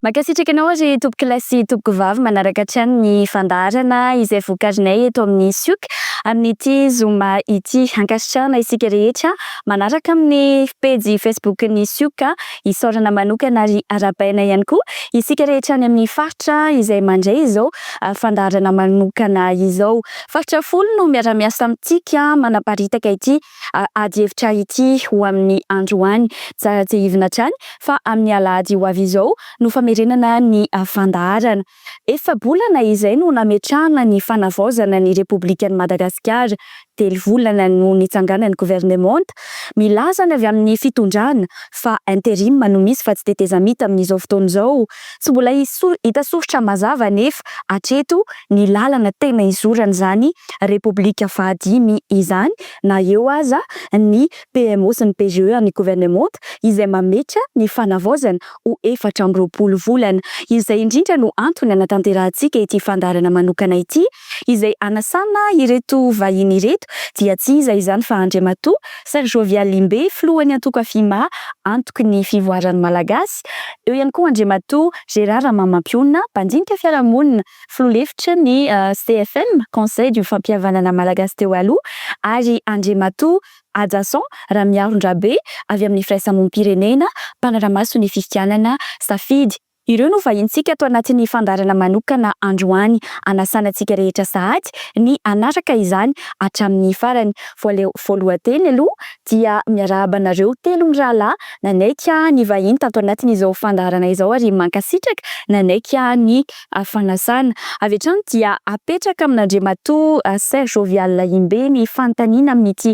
Mankasitraka anao ry tompoko kilasy tompoko vavy manaraka hatrany ny fandaharana izay vokarinay eto amin'ny 𝐬𝐤𝐾 amin'ity Zoma ity. Ankasitrahana isika rehetra manaraka amin'ny pejy Facebook ny 𝐬𝐤𝐾 isaorana manokana ary arabaina ihany koa isika rehetra any amin'ny faritra izay mandray izao fandaharana manokana izao. Faritra folo no miara-miasa amintsika manaparitaka ity ady hevitra ity ho amin'ny androany tsara tsy hivina hatrany fa amin'ny alahady ho avy izao no famerenana ny fandaharana. Efa bolana izay no nametrahana ny fanavaozana ny Repoblikan'i Madagasikara. 3 volana no nitsanganan'ny gouvernemanta milazana avy amin'ny fitondrana fa intérim no misy fa tsy tetezamita amin'izao fotoana izao. Tsy mbola hita soritra mazava nefa hatreto ny lalana tena izorana zany Repoblika fahadimy izany na eo aza ny PMO sy ny PGE ny gouvernemanta izay mametra ny fanavaozana ho 4 volana. Izay indrindra no antony anatanterantsika ity fandaharana manokana ity izay anasana ireto vahiny ireto dia tsy iza izany fa 𝐼𝐸𝐻𝐿 𝐒𝐿𝐵 filohan'ny antoko FIMA antoko ny fivoaran'ny malagasy. Eo ihany koa 𝐼𝐸𝐻𝐿 raharaham-pirenena mpandinika fiarahamonina filoha lefitry ny CFM conseil du fampihavanana malagasy teo aloha ary 𝐼𝐸𝐻𝐿 raharaham-pirenena avy amin'ny firaisamonim-pirenena mpanaramaso ny fifidianana Safidy. Ireo no vahintsika ato anatin'ny fandaharana manokana androany anasanantsika rehetra sahady ny anaraka izany hatramin'ny farany. Voalohateny aloha dia miarahaba anareo 3 rahalahy nanaiky ny vahiny tato anatin'izao fandaharana izao ary mankasitraka nanaiky ny fanasana. Avy hatrany dia apetraka amin'Andriamatoa Ser Jovial Imbe ny fanontaniana amin'ity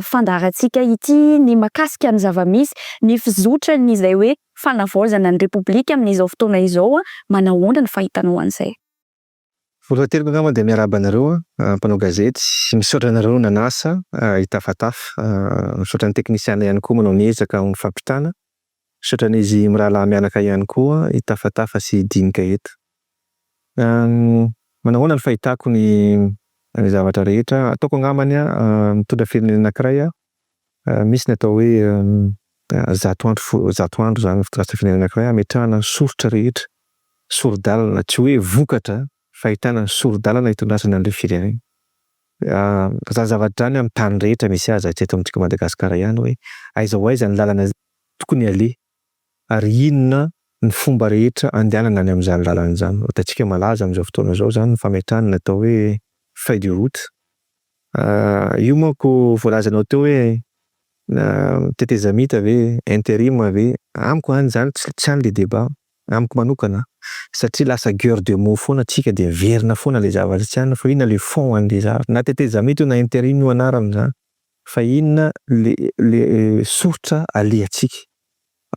fandaharantsika ity ny makasika ny zavamisy ny fizotrany izay hoe fanavaozana ny Repoblika amin'izao fotoana izao manahoana ny fahitanao an'izay. Voalohateriko angamba dia miarahaba anareo mpanao gazety, misaotra anareo nanasa hitafatafa, misaotra ny teknisiana ihany koa manao niezaka ny fampitana, misaotra n'izy mirahalahy mianaka ihany koa hitafatafa sy dinika eto. Manahoana ny fahitako ny zavatra rehetra ataoko angambany mitondra firenena anankiray misy ny atao hoe 100 andro zany fitondrana firenena anankiray ametrahana ny soritra rehetra, soro-dalana tsy hoe vokatra fa ahitana ny soro-dalana hitondrasana an'ilay firenena. Zavatra zany amin'ny tany rehetra misy azy tsy eto amintsika Madagasikara ihany hoe aiza ho aiza ny lalana tokony aleha ary inona ny fomba rehetra andehanana any amin'izany lalana izany. Hitantsika malaza amin'izao fotoana izao zany ny fametrahana atao hoe feuille de route. Io manko voalazanao teo hoe tetezamita ve intérim ve amiko zany tsy any le débat amiko manokana satria lasa guerre de mots foana tsika dia verina foana le zavatra tsy any fa inona le fond an'le zavatra na tetezamita na intérim io anarany zany fa inona le soritra alehantsika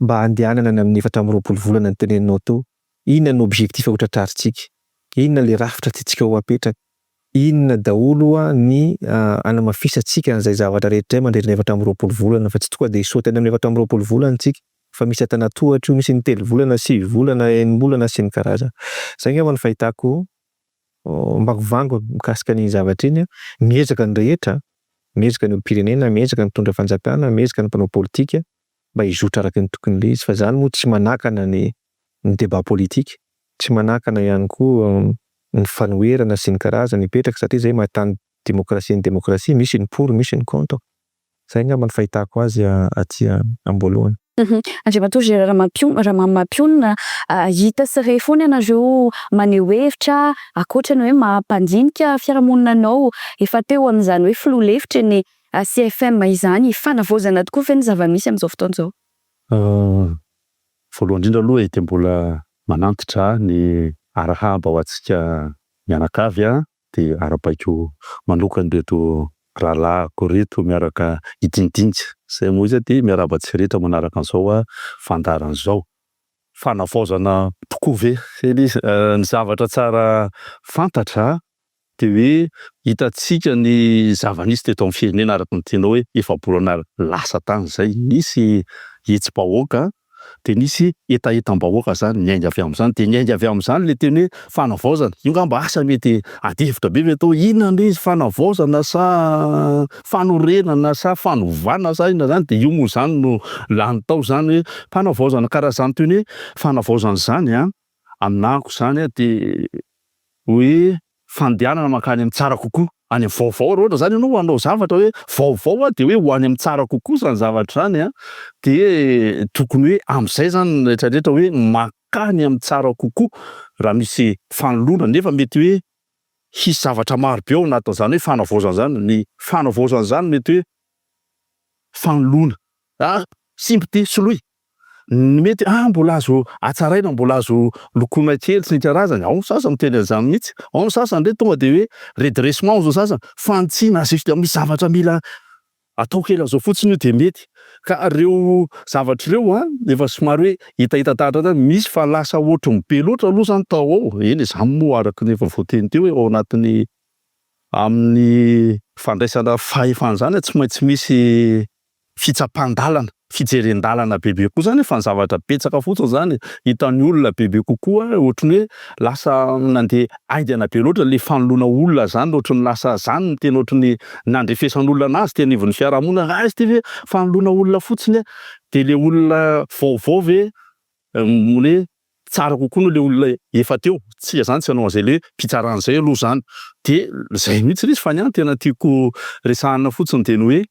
mba andehanana any amin'ny 4 volana ny teneninao teo, inona ny objectif hotratrarintsika, inona le rafitra tiantsika ho apetraka, inona daholo ny anamafisantsika an'izay zavatra rehetra mandritra ny 4 volana fa tsy tonga dia hisaoty any amin'ny 4 volana tsika fa misy atanatohatra io, misy ny 3 volana, 6 volana, 9 volana sy ny karazana. Izay angamba ny fahitako mbangovanga mikasika ny zavatra iny. Miezaka ny rehetra, miezaka ny olom-pirenena, miezaka ny mpitondra fanjakana, miezaka ny mpanao politika mba hizotra araka ny tokony le izy fa zany moa tsy manakana ny débat politika, tsy manakana ihany koa ny fanoherana sy ny karazana hipetraka satria zay mahatany demokrasia misy ny pour misy ny contre. Zay angamba ny fahitako azy aty am-boalohany. 𝐼𝐸𝐻𝐿 raharaham-pirenena hita sy re foana ianareo maneho hevitra akoatra ny hoe mampandinika fiarahamonina anao efa teo amin'izany hoe filoha lefitry ny CFM izany fanavaozana tokoa ve ny zavamisy amin'izao fotoana izao? Voalohany indrindra aloha dia mbola manantitra ny arahaba ho antsika mianakavy dia arabaiko manokana reto rahalahiko reto miaraka hidinidinitsy izay moa izy dia miarahaba antsika rehetra manaraka an'izao fandaharana izao. Fanavaozana tokoa ve ny zavatra tsara fantatra dia hoe hitantsika ny zava-misy teto amin'ny firenena araka ny tianao hoe efa bolana lasa tany izay misy hetsy-bahoaka de nisy etaetam-bahoaka zany niainga avy amin'izany, de niainga avy amin'izany le teny hoe fanavaozana. Io ngamba asa mety adihevitra be mety hoe inona ndray izy fanavaozana sa fanorenana sa fanovana sa inona zany, de io moa zany no lany tao zany hoe fanavaozana. Karaha zany toy ny hoe fanavaozana zany aminako zany de hoe fandehanana mankany amin'ny tsara kokoa, any amin'ny vaovao. Raha ohatra zany ianao hanao zavatra hoe vaovao de hoe ho any amin'ny tsara kokoa zany zavatra zany de tokony hoe am'izay zany rehetrarehetra hoe mankany amin'ny tsara kokoa raha misy fanoloana. Nefa mety hoe hisy zavatra maro be ao anatin'izany hoe fanavaozana zany. Ny fanavaozana zany mety hoe fanoloana, simba ty soloy, mety mbola azo hatsaraina, mbola azo lokoina kely sy ny karazany. Ao ny sasany miteny an'izany mihitsy, ao ny sasany ndray tonga de hoe redressement zao sasany, fantsiana juste misy zavatra mila atao kely an'izao fotsiny io de mety. Ka reo zavatra reo efa somary hoe hitahita taratra zany, misy fa lasa ohatry ny be loatra aloha zany tao ao. Eny zany moa araky ny efa voateny teo hoe ao anatin'ny amin'ny fandraisana fahefana zany tsy maintsy misy fitsapan-dalana, fijeren-dalana bebe koa zany, fa ny zavatra betsaka fotsiny zany hitan'ny olona bebe kokoa ohatry hoe lasa nandeha aingana be loatra le fanoloana olona zany, ohatry ny lasa zany ny tena ohatry ny nandrefesan'olona anazy teny anivon'ny fiarahamonina, izy ty ve fanoloana olona fotsiny de le olona vaovao ve hoe tsara kokoa no le olona efa teo. Tsy zany tsy hanao an'izay le mpitsaran'izay aloha zany. De zay mihitsy izy fa niany tena tiako resahana fotsiny teny hoe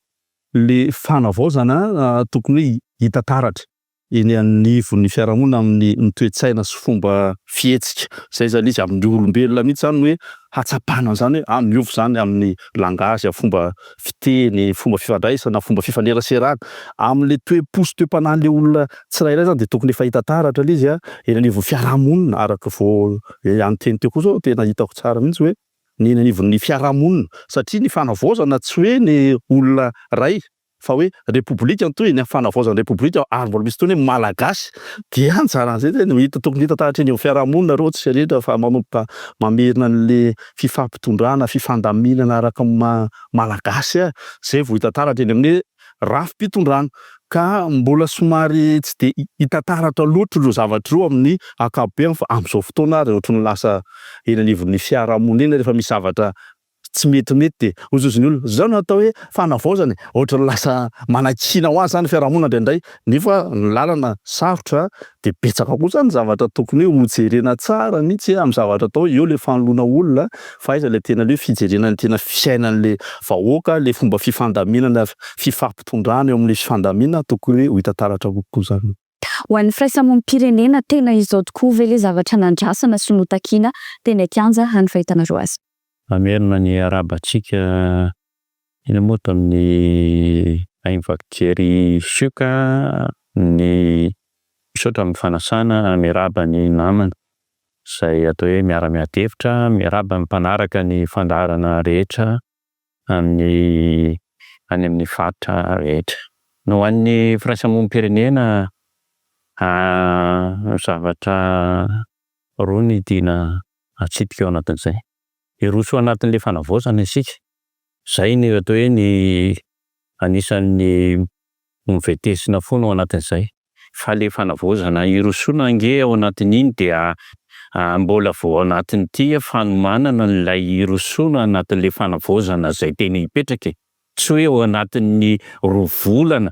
le fanavaozana tokony hoe hita taratra eny anivon'ny fiarahamonina amin'ny toe-tsaina sy fomba fihetsika. Zay zany izy amin'ny olombelona mihitsy zany hoe hatsapana zany hoe miovy zany amin'ny langazy, fomba fiteny, fomba fifandraisana, fomba fifaneraserana amin'le toe-po sy toe-panahin'le olona tsirairay zany, de tokony efa hita taratra le izy eny anivon'ny fiarahamonina. Araka vao anteny teo koa zao tena hitako tsara mihitsy hoe ny eny anivon'ny fiarahamonina, satria ny fanavaozana tsy hoe ny olona ray fa hoe repoblika ny toy, ny fanavaozana repoblika ary mbola misy toy hoe malagasy. De anjaran'izay zany hita tokony hita taratra eny amin'ny fiarahamonina reo tsy rehetra fa manomboka mamerina an'le fifampitondrana, fifandaminana araka malagasy zay vao hita taratra eny amin'ny rafim-pitondrana. Ka mbola somary tsy de hita taratra loatra ireo zavatra ireo amin'ny ankapobeny, fa amin'izao fotoana ary ohatry ny lasa eny anivon'ny fiarahamonina eny rehefa misy zavatra tsy metimety de ozoziny olona zao natao hoe fanavaozana, ohatra ny lasa manakina ho azy zany fiarahamonina indraindray. Nefa ny lalana sarotra de betsaka koa zany zavatra tokony hoe hojerena tsara mihitsy amin'ny zavatra atao. Eo le fanoloana olona, fa iza le tena le fijerena ny tena fiainan'le vahoaka, le fomba fifandaminana, fifampitondrana eo amin'le fifandaminana tokony hoe ho hita taratra kokoa zany. Ho an'ny firaisamonim-pirenena tena izao tokoa ve le zavatra nandrasana sy notakiana teny an-kianja any fahitanareo azy? Mamerina ny arabantsika eny moa tamin'ny 𝐈𝐦𝐻𝐿𝐿𝐴 ny misaotra amin'ny fanasana, miaraba ny namana izay atao hoe miara-miadevitra, miaraba ny mpanaraka ny fandaharana rehetra any amin'ny faritra rehetra. No an'ny firaisamonim-pirenena zavatra roa ny tiana atsipika ao anatin'izay. Hiroso anatin'le fanavaozana isika. Zay ny atao hoe ny anisan'ny mivetesina foana ao anatin'izay. Fa le fanavaozana hirosona nge ao anatin'iny dia mbola vao ao anatin'ity fanomanana n'ilay hirosona anatin'le fanavaozana zay tena hipetraka. Tsy hoe ao anatin'ny 2 volana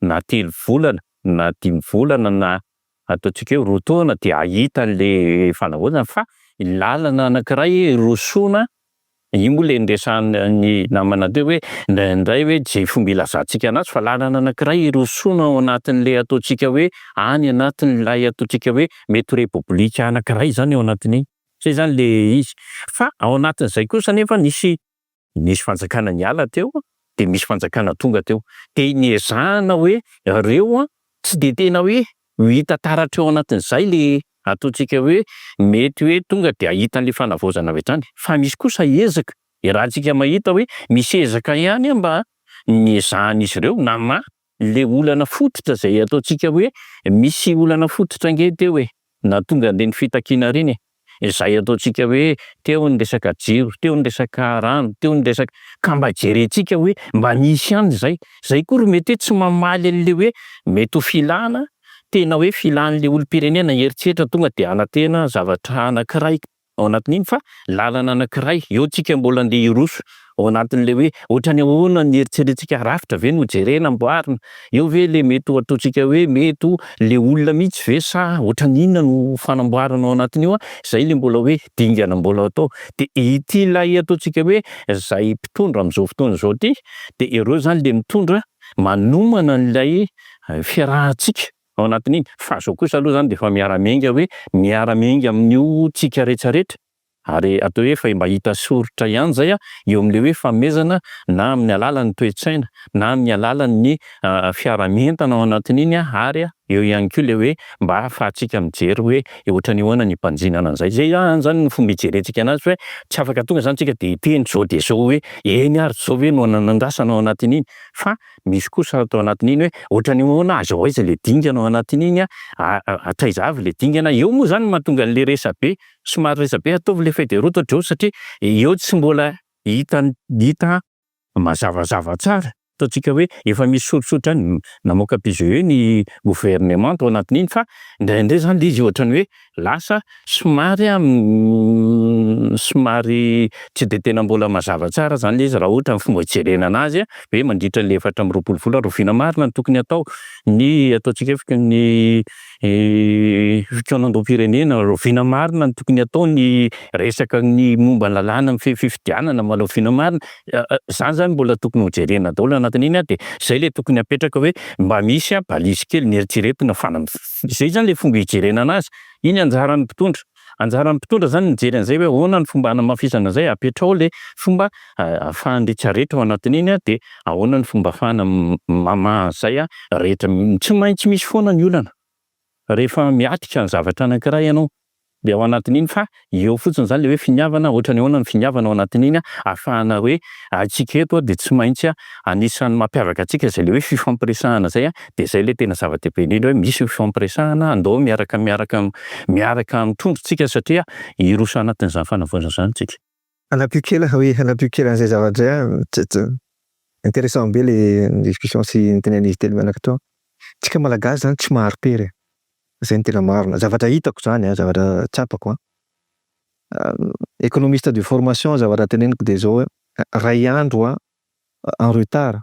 na 3 volana na 5 volana na ataontsika hoe 2 taona dia ahita le fanavaozana, fa lalana anankiray hirosona. Io moa le ndesan'ny namana teo hoe indray hoe jefo mila zantsika anazy, fa lalana anankiray hirosona ao anatin'le ataontsika hoe any anatin'ilay ataontsika hoe mety repoblika anankiray zany ao anatin'iny. Zay zany le izy. Fa ao anatin'izay kosa nefa nisy fanjakana niala teo de misy fanjakana tonga teo. De niezahana hoe reo tsy de tena hoe hita taratra ao anatin'izay le ataontsika hoe mety hoe tonga de ahitan'le fanavaozana avy hatrany. Fa misy kosa ezaka, rahantsika mahita hoe misy ezaka ihany mba niezahan'izy ireo na le olana fototra zay ataontsika hoe misy olana fototra nge teo na tonga le ny fitakiana reny. Izay ataontsika hoe teo ny resaka jiro, teo ny resaka rano, teo ny resaka, ka mba jerentsika hoe mba misy ihany zay. Zay koa mety tsy mamaly an'le hoe mety ho filana tena hoe filan'le olom-pirenena eritreritra tonga de anantena zavatra anankiray ao anatin'iny fa lalana anankiray eo tsika mbola andeha hiroso ao anatin'le hoe ohatrany ahoana ny eritreretintsika rafitra ve no jerena amboarina eo ve le mety ho ataontsika hoe mety le olona mihitsy ve sa ohatrany inona no fanamboarana ao anatin'io zay le mbola hoe dingana mbola atao de ity lay ataontsika hoe zay mpitondra am'izao fotoana zao ty de ireo zany le mitondra manomana an'ilay fiarahantsika ao anatin'iny fa zao kosa aloha zany de efa miara-miainga hoe miara-miainga amin'io tsika rehetrarehetra ary atao hoe efa mahita soritra ihany zay eo am'le hoe fanomezana na amin'ny alalan'ny toe-tsaina na amin'ny alalan'ny fiara-mientana ao anatin'iny ary eo ihany koa le hoe mba ahafahantsika mijery hoe ohatrany ahoana ny mpanjinana an'izay zay zany ny fomba hijerentsika anazy hoe tsy afaka tonga zany tsika de hiteny zao de zao hoe eny ary zao hoe no nanandrasana ao anatin'iny fa misy kosa atao anatin'iny hoe ohatrany ahoana azo aiza le dingana ao anatin'iny ataizavy le dingana eo moa zany mahatonga an'le resabe somary resabe ataovy le feuille de route ohatr'eo satria eo tsy mbola hita mazavazava tsara ataontsika hoe efa misy soritsotra any namoaka PGE ny gouvernement ao anatin'iny fa indraindray zany le izy ohatrany hoe lasa somary tsy de tena mbola mazava tsara zany le izy raha ohatra ny fomba hijerena anazy hoe mandritra ny 4 volana rovina marina ny tokony atao ny ataontsika hoe ny filohan'ny-pirenena rovina marina ny tokony atao ny resaka ny momba ny lalàna amin'ny fifidianana malovina marina zany mbola tokony hojerena daholo anatin'iny de zay le tokony apetraka hoe mba misy balisy kely ny eritreretina zay zany le fomba hijerena anazy iny anjaran'ny mpitondra anjaran'ny mpitondra zany mijery an'izay hoe ahoana ny fomba hanamafisana zay apetrao le fomba ahafahany rehetrarehetra ao anatin'iny de ahoana ny fomba ahafahana mamaha zay rehetra tsy maintsy misy foana ny olana rehefa miatrika ny zavatra anankiray ianao de ao anatin'iny fa eo fotsiny zany le hoe finiavana ohatrany ahoana ny finiavana ao anatin'iny ahafahana hoe atsika eto de tsy maintsy anisan'ny mampiavaka atsika zay le hoe fifampiresahana zay de zay le tena zava-dehibe indrindra hoe misy fifampiresahana andao miaraka mitondra tsika satria hiroso anatin'izany fanavaozana zany tsika. Hanapikela hoe hanapikela an'izay zavatra intéressant be le discussion sy nitenen'izy telo mianaka tao. Tsika malagasy zany tsy maharo-pery zay ny tena marina zavatra hitako zany zavatra tsapako économiste de formation zavatra teneniko de zao ray andro en retard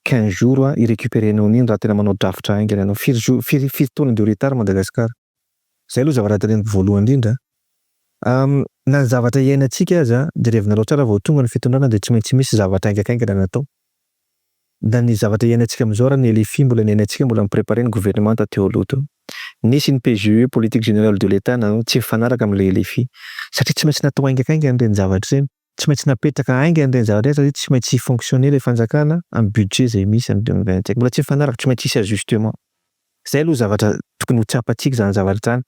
15 jours irécupérenao an'iny raha tena manao drafitra aingana ianao firy taona de retard Madagasikara zay aloha zavatra teneniko voalohany indrindra na ny zavatra iainantsika aza jerevinareo tsara vao tonga ny fitondrana de tsy maintsy misy zavatra aingakaingana natao na ny zavatra iainantsika am'izao raha ny LFI mbola niainantsika mbola miprépare ny gouvernement teo aloha teo nisy ny PGE politique générale de l'État na tsy mifanaraka am'le LFI satria tsy maintsy natao aingakaingana ireny zavatra ireny tsy maintsy napetraka aingana ireny zavatra ireny satria tsy maintsy fonctionner le fanjakana amin'ny budget zay misy amin'ny 2025 mbola tsy mifanaraka tsy maintsy hisy ajustement zay aloha zavatra tokony ho tsapatsika zany zavatra zany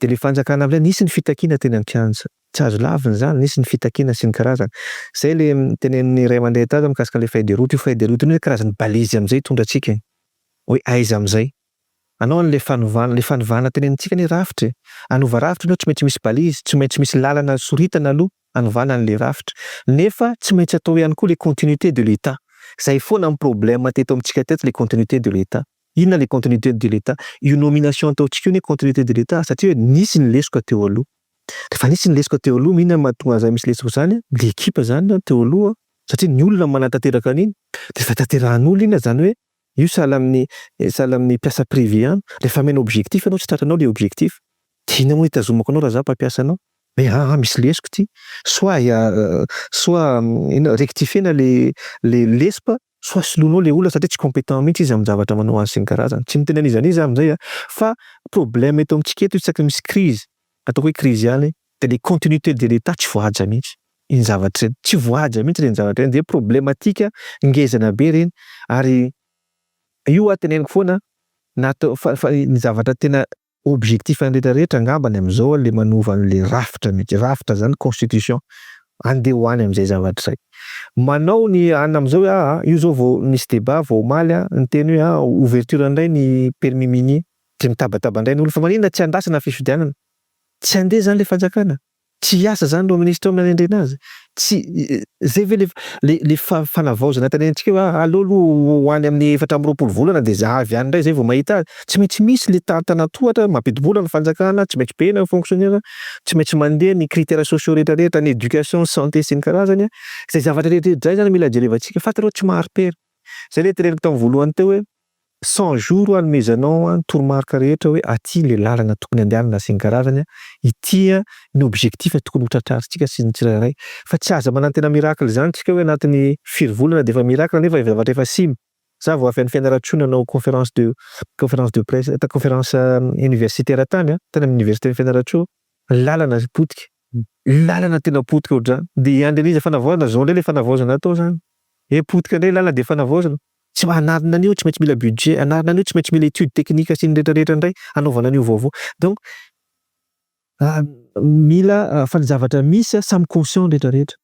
de le fanjakana am'zay nisy ny fitakiana tena mikianja tsy azo laviny zany nisy ny fitakiana sy ny karazana zay le tenen'ny ray aman-dreny tato mikasika le feuille de route io feuille de route io karazany balizy am'zay tondratsika hoe aiza am'zay anao le fanovana tenenitsika ny rafitra anova rafitra anao tsy maintsy misy balizy tsy maintsy misy lalana soritana aloha anovana an'le rafitra nefa tsy maintsy atao ihany koa le continuité de l'État zay foana ny problème teto amintsika teto le continuité de l'État inona le continuité de l'État io nomination ataontsika io ny continuité de l'État satria nisy ny lesoka teo aloha rehefa nisy ny lesoka teo aloha mihina mahatonga zay misy lesoka zany l'équipe zany teo aloha satria ny olona manantanteraka an'iny de fa tanterahan'olona iny zany hoe io sahala amin'ny piasa privé any rehefa mena objectif anao tsy tratranao le objectif tiana moa hitazomako anao raha za mpampiasa anao hoe misy lesoko ty soit rectifiena le lespa soit soloanao le olona satria tsy compétent mihitsy izy amin'ny zavatra manao azy sy ny karazany tsy mitenenizana izy amin'izay fa problème eto amintsika eto isaky misy crise ataoko hoe crise ihany de le continuité de l'État tsy voaja mihitsy iny zavatra tsy voaja mihitsy reny zavatra reny de problématika ngezana be reny ary io teneniko foana ny zavatra tena objectif rehetrarehetra angambany amin'izao le manova an'le rafitra mihitsy rafitra zany constitution andeha ho any amin'izay zavatra zay manao ny ana amin'izao io zao vao misy débat vao omaly ny teny hoe ouverture indray ny permis minier de mitabataba indray ny olo fa maninona tsy andrasana fifidianana tsy andeha zany le fanjakana tsy hiasa zany reo ministre manendrena azy tsy zay ve le fanavaozana tanentsika hoe aloha ho any amin'ny 4 volana dia za avy any indray zay vao mahita azy. Tsy maintsy misy le tanatohatra mampidi-bola ny fanjakana, tsy maintsy be na fonctionnaire, tsy maintsy mandeha ny critères sociaux rehetrarehetra, ny éducation, santé sy ny karazany. Zay zavatra rehetrarehetra zay zany mila jerevantsika fa tareo tsy mahari-pera. Zay le teneniko tamin'ny voalohany teo hoe 100 jours hanomezanao toromarika rehetra hoe aty le lalana tokony andehanana sy ny karazany, ity ny objectif tokony ho tratrarintsika sy ny tsirairay. Fa tsy aza manano tena miracle zany tsika hoe anatin'ny 5 volana dia efa miracle nefa zavatra efa simy. Za vao avy any Fianarantsoa nanao conférence de presse, conférence universitaire tany tany amin'ny université Fianarantsoa, lalana potika. Lalana tena potika ohatr'izany. Dia andreniza fanavaozana zao le fanavaozana atao zany. Potika indray lalana dia fanavaozana. Tsy anarina an'io tsy maintsy mila budget, anarina an'io tsy maintsy mila étude technique sy ny rehetrarehetra indray anaovana an'io vaovao. Donc mila fa ny zavatra misy samy conscient rehetrarehetra.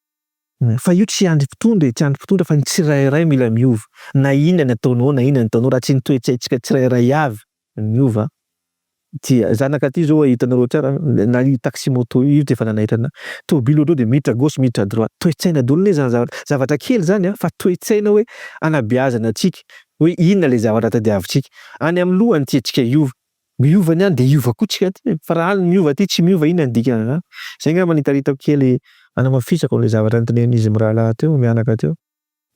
Fa io tsy andry mpitondra fa ny tsirairay mila miova. Na inona ny ataonao, na inona ny ataonao raha tsy ny toe-tsaintsika tsirairay avy miova. Zanaka aty zao hitanareo tsara na taxi moto io dia efa nanaitra anahy. Tômôbily ohatrao dia miditra gauche miditra droite. Toe-tsaina daholo ne zany zavatra kely zany fa toe-tsaina hoe anabeazana antsika hoe inona le zavatra tadiavintsika. Any amin'ny lohany tiantsika hiova. Miova niany dia hiova koa tsika aty. Fa raha any miova aty tsy miova inona ny dikany. Zay ngamba nitaritako kely anamafisako le zavatra notenen'izy mirahalahy teo mianaka teo.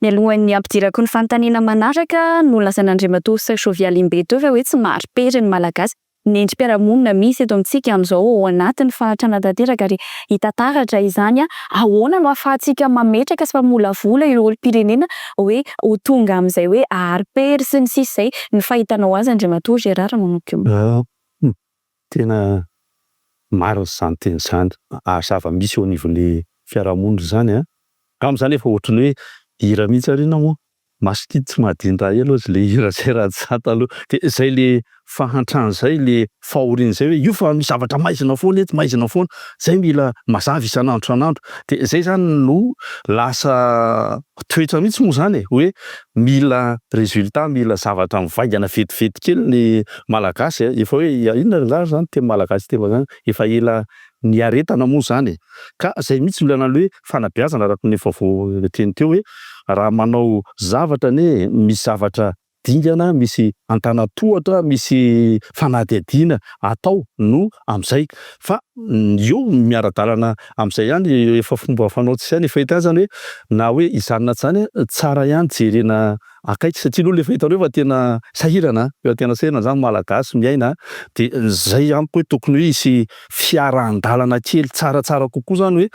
Mialohan'ny ampidirako ny fanontaniana manaraka no lasan'Andriamatoa Safidy teo fa hoe tsy mahari-pera ny malagasy. Nendrim-piarahamonina misy eto amintsika amin'izao ao anatin'ny fahatrana tanteraka ary hita taratra izany ahoana no ahafahantsika mametraka sy mamolavola ireo olo-pirenena hoe ho tonga amin'izay hoe ahari-pera sy ny sisa izay ny fahitanao azy Andriamatoa 𝐀𝐟𝐢𝐦𝐚. Tena maro izany teny izany. Zava-misy eo anivon'ny fiarahamonina zany amin'izany efa ohatrany hoe hira mihitsy ary na moa masikity tsy mahadiny raha elo azy le hira zay raha tsy taloha. Dia zay le fahantrana zay le fahoriana zay hoe io fa misy zavatra maizina foana eto maizina foana zay mila mazava isan'andro isan'andro. Dia zay zany no lasa toetra mihitsy moa zany hoe mila résultat, mila zavatra mivaingana vetivety kely ny malagasy. Efa hoe inona raha zany teny malagasy teny zany efa ela niaretana moa zany. Ka zay mihitsy ilana hoe fanabeazana araka ny efa teny teo hoe raha manao zavatra ne misy zavatra dingana, misy antanatohatra, misy fanadihadiana atao no amin'izay. Fa io miara-dalana amin'izay ihany efa fomba fanaontsika ihany efa hita zany hoe na hoe izanona zany tsara ihany jerena akaiky satria aloha le fahitanao efa tena sahirana, efa tena sahirana zany malagasy miaina. Dia zay amiko hoe tokony hoe hisy fiarahan-dalana kely tsaratsara kokoa zany hoe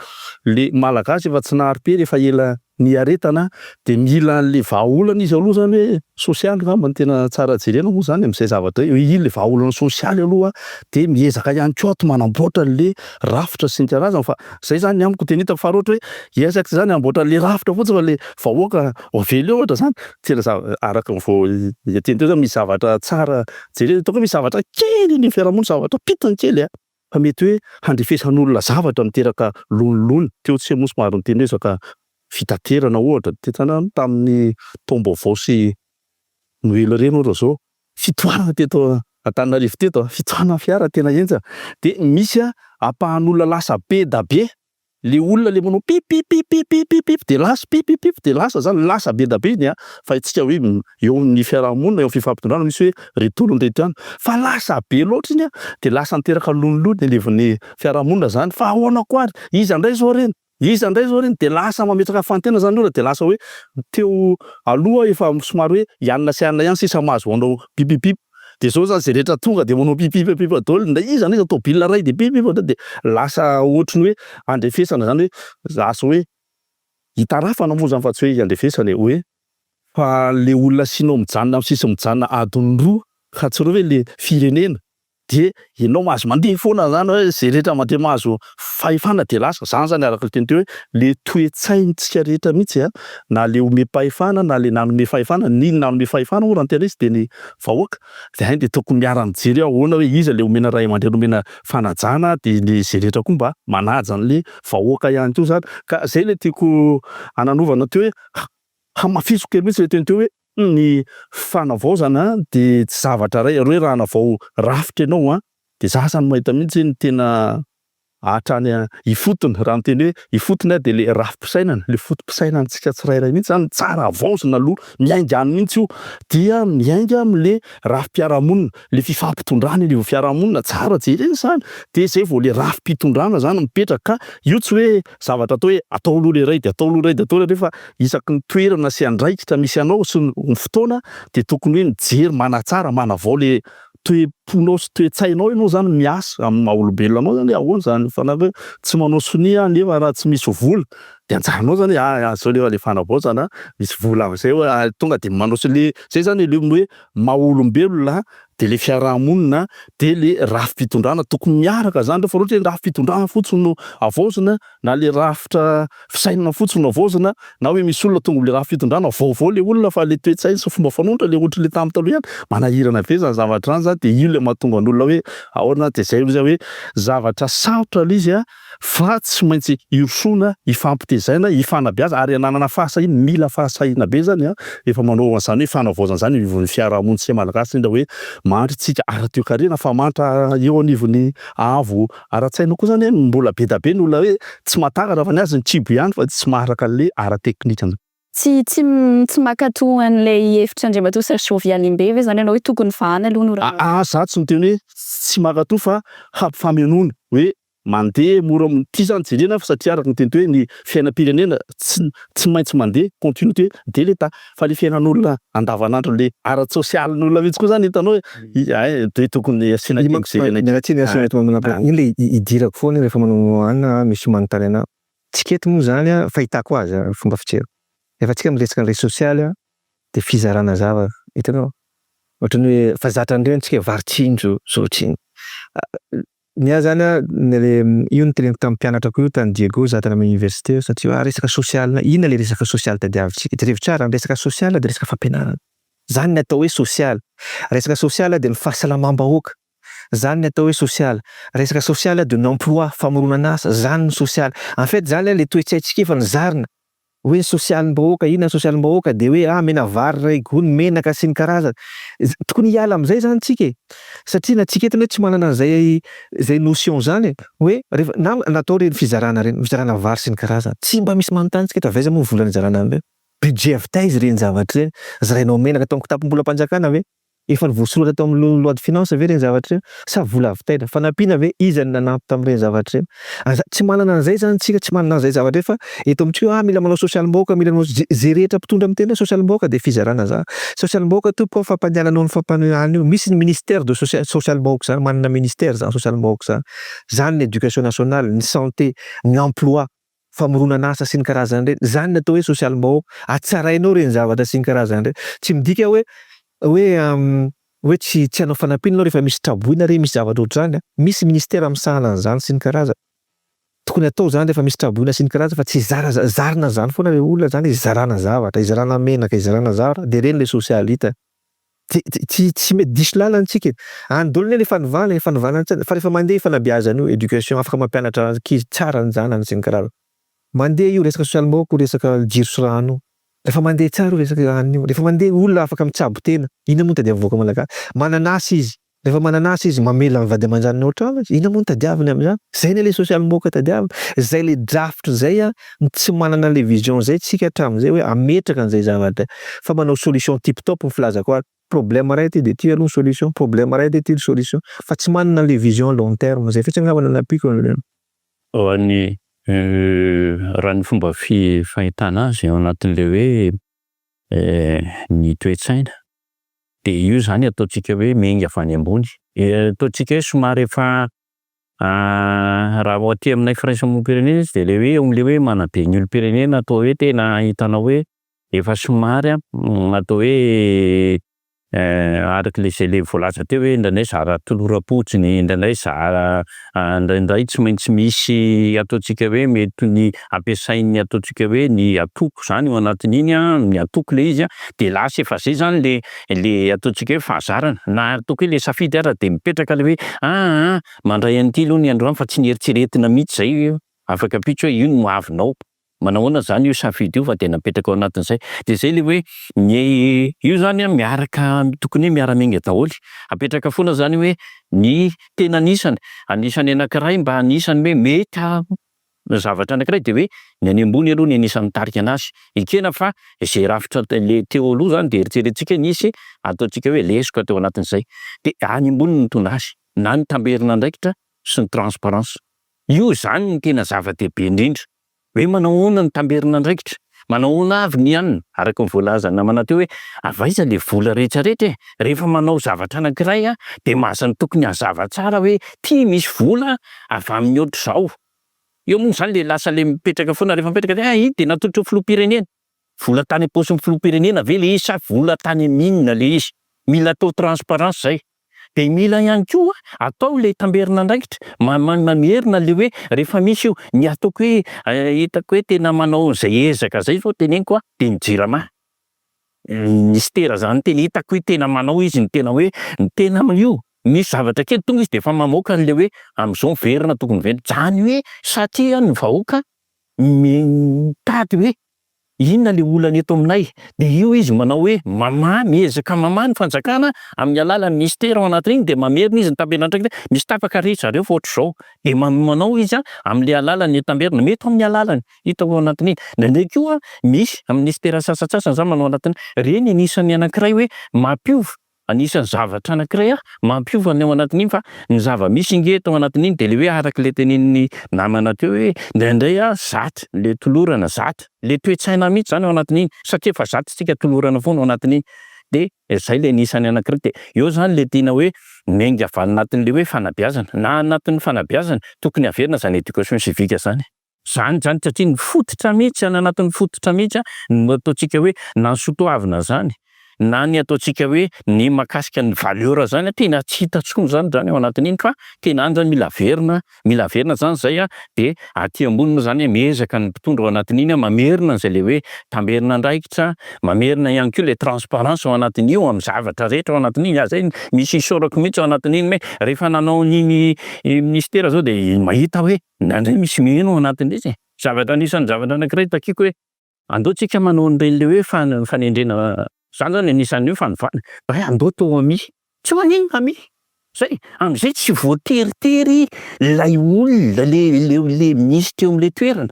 le malagasy efa tsy nahari-pera efa ela niaretana dia mila le vahaolana izy aloha zany hoe sosialy ngamba ny tena tsara jerena moa zany amin'izay zavatra hoe iny le vahaolana sosialy aloha dia miezaka ihany koa ato manamboatra le rafitra sy ny karazany. Fa zay zany amiko tena hitako fa raha ohatra hoe hiezaka zany amboatra le rafitra fotsiny fa le vahoaka avela eo ohatra zany tena araka vao teny teo zany misy zavatra tsara jerena. Ataoko hoe misy zavatra kely ny fiarahamonina, zavatra pitany kely fa mety hoe handrefesan'olona zavatra miteraka lonilony. Teo tsy moa somary niteny hoe zaka fitaterana ohatra tetana tamin'ny taom-baovao sy noely reny ohatra zao fitohanana teto Antananarivo teto fitohanana fiara tena enja. Dia misy ampahan'olona lasa be da be le olona le manao pip dia lasa pip dia lasa zany lasa be da be iny fa itsika hoe eo amin'ny fiarahamonina eo amin'ny fifampitondrana misy hoe retolon-drehitra fa lasa be loatra iny dia lasa niteraka lonilony elevon'ny fiarahamonina zany. Fa ahoana koa ary iza indray zao reny iza indray zao reny dia lasa mametraka fantena zany ora dia lasa hoe teo aloha efa somary hoe ianona sy ianona ihany sisa mahazo anao pipipip. Dia zao zany zay rehetra tonga dia manao pipipip daholo nda iza n'iza tômôbilina ray dia pipip dia lasa ohatrany hoe andrefesana zany hoe lasa hoe hitarafana moa zany fa tsy hoe andrefesana hoe fa le olona sinao mijanona amin'ny sisiny mijanona adiny roa ka tsy hoe le firenena dia ianao mahazo mandeha foana zany hoe zay rehetra mandeha mahazo fahefana dia lasa zany zany araka teny teo hoe le toe-tsaintsika rehetra mihitsy na le omem-pahefana na le nanome fahefana niny nanome fahefana moa raha ny tena izy dia ny vahoaka dia hainy dia tokony miara-mijery ahoana hoe iza le omena ray aman-dreny omena fanajana dia le zay rehetra koa mba manaja an'le vahoaka ihany koa zany. Ka zay le tiako ananovana teo hoe hamafisoko kely mihitsy le teny teo hoe ny fanavaozana dia tsy zavatra ray hoe raha navao rafitra ianao dia za zany mahita mihitsy ny tena hatrany ifotony raha miteny hoe ifotony de le rafi-pisainana le fotom-pisainantsika tsirairay mihitsy zany tsara avaozina aloha miainga any mihitsy io dia miainga am'le rafi-piarahamonina le fifampitondrana le fiarahamonina tsara jereny zany de zay vao le rafi-pitondrana zany mipetraka ka io tsy hoe zavatra atao hoe atao aloha le ray de atao aloha ray de atao le rehefa isaky ny toerana sy andraikitra misy anao sy ny fotoana de tokony hoe mijery manatsara manavao le toe-ponao sy toe-tsainao ianao zany miasa amin'ny maha-olombelona anao zany ahoana zany fa na hoe tsy manao sonia nefa raha tsy misy vola de anjaranao zany zao lefa le fanavaozana misy vola am'zay hoe tonga de manao sy le zay zany le hoe maha-olombelona de le fiarahamonina de le rafi-pitondrana tokony miaraka zany rehefa ohatra hoe rafi-pitondrana fotsiny no avaozina na le rafitra fisainana fotsiny no avaozina na hoe misy olona tonga le rafi-pitondrana vaovao le olona fa le toe-tsaina sy fomba fanontara le ohatra le tamin'ny taloha ihany manahirana be zany zavatra zany de io le mahatonga ny olona hoe ahoana de zay hoe zavatra sarotra l'izy fa tsy maintsy irosoana ifampitezaina ifanabeaza ary ananana fahasahina mila fahasahina be zany efa manao an'izany hoe fanavaozana zany ivon'ny fiarahamonitsika malagasy indra hoe mandry tsika ara-toe-karena fa mantra eo anivon'ny avo ara-tsaina koa zany mbola be da be ny olona hoe tsy mahatakatra fa ny azy ny tribo ihany fa tsy maharaka le ara-teknika tsy makatò an'ilay hevitra andriamatoa Sir Jovialimbe ve zany ianao hoe tokony vahana aloha no raha za tsy miteny hoe tsy makatò fa hampifamenoana hoe mandeha mora ty zany jerena fa satria araka ny teny hoe ny fiainam-pirenena tsy maintsy mandeha continuité de l'État fa le fiainan'olona andavanandro le ara-tsosialin'olona mihitsy koa zany hitanao hoe de tokony asiana le idirako foana rehefa manao anina misy manontany anao tsikety moa zany fahitako azy fomba fijery efa tsika miresaka ny réseau social de fizarana zava hitanao ohatrany hoe fa zatra andreo antsika varitsindro zotriny nia zany io ny teneniko tamin'ny mpianatrako io tany Diego za tany amin'ny université satria resaka social inona le resaka social tadiavintsika de revitsara ny resaka social de resaka fampianarana zany ny atao hoe social resaka social de ny fahasalamam-bahoaka zany ny atao hoe social resaka social de ny emploi famoronana asa zany ny social en fait zany le toe-tsaintsika efa nizarina hoe social-mbahoaka inona social-mbahoaka de hoe mena vary ray gony menaka sy ny karazana tokony hiala am'izay zany tsika satria na tsika etiny hoe tsy manana zay notion zany hoe rehefa natao reny fizarana vary sy ny karazana tsy mba misy manontany tsika tavaiza moa vola nizarana an'ireo budget avitaizy reny zavatra reny zarainao menaka tao kitapo-mbola-panjakana ve efa nivoasoratra tao amin'ny loi de finance ve reny zavatra reny sa vola avitaina fa nampiana ve izy nanampy tamin'ireny zavatra reny tsy manana an'izay zany tsika tsy manana an'izay zavatra efa eto amintsika mila manao social-mbahoaka mila manao zay rehetra mpitondra amin'ny tena social-mbahoaka de fizarana za social-mbahoaka tompo fampandehananao ny fampanohanana io misy ny ministère de social-mbahoaka zany manana ministère zany social-mbahoaka zany ny éducation nationale ny santé ny emploi famoronana asa sy ny karazany reny zany natao hoe social-mbahoaka atsarainao reny zavatra sy ny karazany reny tsy midika hoe tsy hanao fanampinanao rehefa misy traboina re misy zavatra ohatr'izany misy ministère misahana an'izany sy ny karazana tokony atao zany rehefa misy traboina sy ny karazana fa tsy zarina zany foana le olona zany izarana zavatra izarana menaka izarana zavatra de reny le social hita tsy mety diso lalantsika andolony le fanovana fa rehefa mandeha fanabeazana io éducation afaka mampianatra ankizy tsara ny zanany sy ny karazana mandeha io resaka social-mbahoaka resaka jiro sy rano rehefa mandeha tsara resaka anio rehefa mandeha olona afaka mitsabo tena ina moa tadiavavoaka malagasy mananasy izy rehefa mananasy izy mamela ny vady aman-janany ao an-trano ina moa tadiaviny amin'izany zay le social-mbahoaka tadiavina zay le drafitra zay tsy manana le vision zay tsika hatramin'izay hoe ametraka an'izay zavatra fa manao solution tip-top ny filazako azy problème ray ty de ty aloha solution problème ray de ty solution fa tsy manana le vision long terme zay fotsiny angamba nanapiko any raha ny fomba fahitana azy ao anatin'le hoe ny toe-tsaina de io zany ataontsika hoe miainga avy any ambony ataontsika hoe somary efa raha aty aminay firaisamonim-pirenena izy de le hoe am'le hoe manabe ny olo-pirenena atao hoe tena hitanao hoe efa somary atao hoe araka le voalaza teo hoe indraindray zara toloram-potsiny indraindray zara indraindray tsy maintsy misy ataontsika hoe mety ny ampiasain'ny ataontsika hoe ny atoko zany ao anatin'iny ny atoko le izy de lasa efa zay zany le ataontsika hoe fahazarana na ataoko hoe le safidy ara de mipetraka le hoe mandray an'ity aloha ny androany fa tsy nieritreretina mihitsy zay afaka apitso hoe io no avinao Manahoana zany io safidy io fa de napetraka ao anatin'izay. De zay le hoe io zany miaraka tokony hoe miara-miainga daholo. Apetraka foana zany hoe ny tena anisany anankiray mba anisany hoe mety zavatra anankiray de hoe ny any ambony aloha ny anisany mitarika anazy. Ekena fa zay rafitra le teo aloha zany de eritreretintsika nisy ataontsika hoe lesoka teo anatin'izay. De any ambony no mitondra azy, na ny tamberina andraikitra sy ny transparence. Io zany ny tena zava-dehibe indrindra. Hoe manahoana ny tamberina andraikitra, manahoana avy ny anina, araka ny voalaza namana teo hoe avaiza le vola rehetrarehetra e. Rehefa manao zavatra anankiray de mazany tokony hazava tsara hoe ty misy vola avy amin'ny ohatr'izao. Eo moa zany le lasa le mipetraka foana rehefa mipetraka de iny de natolotra filoha-pirenena. Vola tany am-paosin'ny filoha-pirenena ve le izy sa vola tany amin'inona le izy? Mila atao transparence zay. De mila ihany koa atao le tamberina andraikitra mamerina le hoe rehefa misy io ny ataoko hoe hitako hoe tena manao zay ezaka zay zao teneniko de ny JIRAMA. Ministera zany teny hitako hoe tena manao izy ny tena hoe ny tena io. Misy zavatra kely tonga izy de efa mamoaka le hoe am'izao verina tokony verina. Zany hoe satria ny vahoaka mitady hoe inona le olana eto aminay. De io izy manao hoe miezaka mamaha ny fanjakana amin'ny alalan'ny ministera ao anatin'iny de mamerina izy ny tamberina andraikitra. Misy tapaka ry zareo fa ohatr'izao. De manao izy amin'ny alalan'ny tamberina mety amin'ny alalany hitako ao anatin'iny. Ndraindraiky koa misy ministera sasatsasany zany manao anatin'ny reny anisany anankiray hoe mampiova. Anisan'ny zavatra anankiray mampiova ny ao anatin'iny fa ny zava-misy nge tao anatin'iny de le hoe araka le tenenin'ny namana teo hoe indraindray zatra le tolorana zatra le toe-tsaina mihitsy zany ao anatin'iny satria efa zatritsika tolorana foana ao anatin'iny. De zay le anisany anankiray de eo zany le tiana hoe miainga avy anatin'le hoe fanabeazana na anatin'ny fanabeazana tokony averina zany éducation civique zany. Zany satria ny fototra mihitsy any anatin'ny fototra mihitsy no ataontsika hoe na ny soatoavina zany na ny ataontsika hoe ny mahakasika ny valeur zany tena tsy hitantsony zany ao anatin'iny fa tena any zany mila verina zany zay de aty ambony moa zany miezaka ny mpitondra ao anatin'iny mamerina zay le hoe tamberina andraikitra, mamerina ihany koa le transparence ao anatin'io amin'ny zavatra rehetra ao anatin'iny. Zay misy isorako mihitsy ao anatin'iny hoe rehefa nanao n'iny ministera zao de mahita hoe nandray misy miheno ao anatin'izy. Anisan'ny zavatra anankiray takiko hoe andeontsika manao an'ireny le hoe fanendrena. Zany zany anisan'ny hoe fanovana. Andao tao ami. Tsy manino ami. Zay am'izay tsy voateritery lay olona le ministre eo amin'le toerana.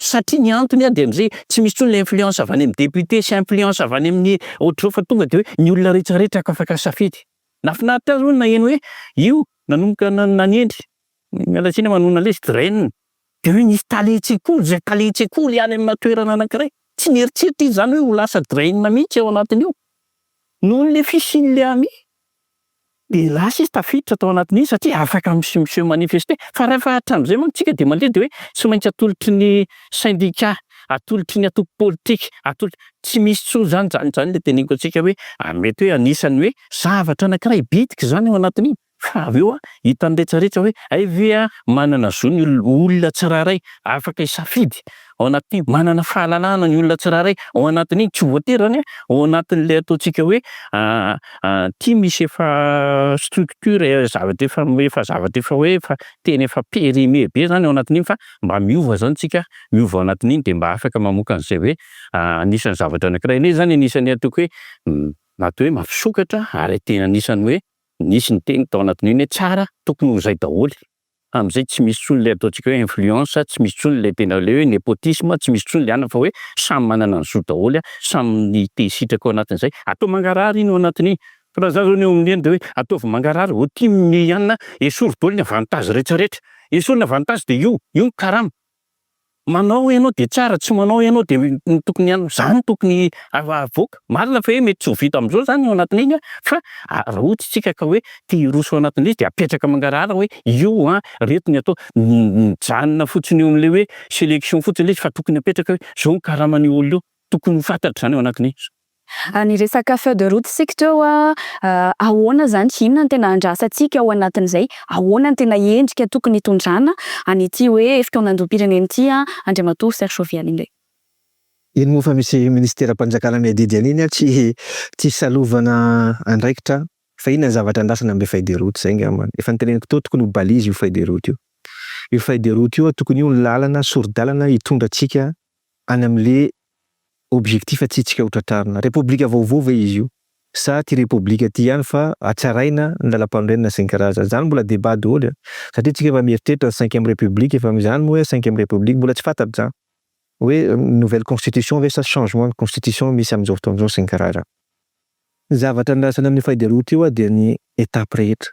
Satria ny antony de am'izay tsy misy intsony le influence avy any amin'ny député sy influence avy any amin'ny ohatr'izao fa tonga de hoe ny olona rehetrarehetra afaka safidy. Nafinaritra azy hono naheno hoe io nanomboka nanendry. Miala tsiny manona le draine. De hoe nisy talentsikoly zay talentsikoly any amin'ny toerana anankiray. Tsy nieritseritra izy zany hoe ho lasa draine mihitsy ao anatin'io. Noho le fisian'le ami. De lasa izy tafiditra tao anatin'iny satria afaka miseho manifester. Fa rehefa hatramin'izay manko tsika de mandeha de hoe tsy maintsy atolotry ny syndicat, atolotry ny atoko politika, tsy misy tsony zany le teneniko antsika hoe mety hoe anisany hoe zavatra anankiray bitika zany ao anatin'iny. Fa avy eo hitan'ny rehetrarehetra hoe ve manana zo ny olona tsiraray afaka isafidy ao anatin'iny, manana fahalalana ny olona tsiraray ao anatin'iny, tsy voatery ao anatin'le ataontsika hoe ty misy efa structure zavatra efa hoe efa tena efa périmé be zany ao anatin'iny fa mba miova zany tsika miova ao anatin'iny de mba afaka mamoaka an'izay hoe anisan'ny zavatra anankiray. Ne zany anisan'ny ataoko hoe natao hoe mampisokatra ary tena anisan'ny hoe nisy ny teny tao anatin'iny hoe tsara tokony ho zay daholo. Am'izay tsy misy tsony le ataontsika hoe influence, tsy misy tsony le tena le hoe népotisme, tsy misy tsony le ana fa hoe samy manana ny zo daholo, samy te hisitraka ao anatin'izay. Atao mangarary iny ao anatin'iny. Fa raha za zao ny eo amin'iny de hoe ataovy mangarary ho ty mianina esory daholo ny avantage rehetrarehetra. Esory ny avantage de io ny karama. Manao ianao de tsara, tsy manao ianao de tokony zany tokony avoaka. Marina fa hoe mety tsy ho vita am'izao zany ao anatin'iny fa raha ohatra isika ka hoe te hiroso ao anatin'izy de apetraka mangarahara hoe io reto ny atao mijanona fotsiny eo amin'le hoe sélection fotsiny le izy fa tokony apetraka hoe zao ny karaman'io olona io tokony ho fantatra zany ao anatin'iny. Ny resaka feuille de route isika teo ahoana zany tsy inona ny tena andrasantsika ao anatin'izay, ahoana ny tena endrika tokony hitondrana an'ity hoe fitondrandrom-pirenena ity Andriamatoa Serge Ovialy. Iny moa fa misy ministera-panjakana miadidy an'iny tsy salovana andraikitra fa inona ny zavatra andrasana amin'ny feuille de route zay angambany. Efa niteneniko teo tokony ho balizy io feuille de route io. Io feuille de route io tokony io ny lalana, soro-dalana hitondra antsika any am'le objectif tsy tsika ho tratrarina. Repoblika vaovao ve izy io? Sa ty repoblika ty ihany fa hatsaraina ny lalam-pandrenena sy ny karaza. Zany mbola débat daholo satria tsika efa mieritreritra 5e république efa mizany moa hoe 5e république mbola tsy fantatro zany. Hoe nouvelle constitution ve sa changement de constitution misy am'izao fotoan'izao sy ny karaza. Zavatra andrasana amin'ny feuille de route io dia ny étape rehetra.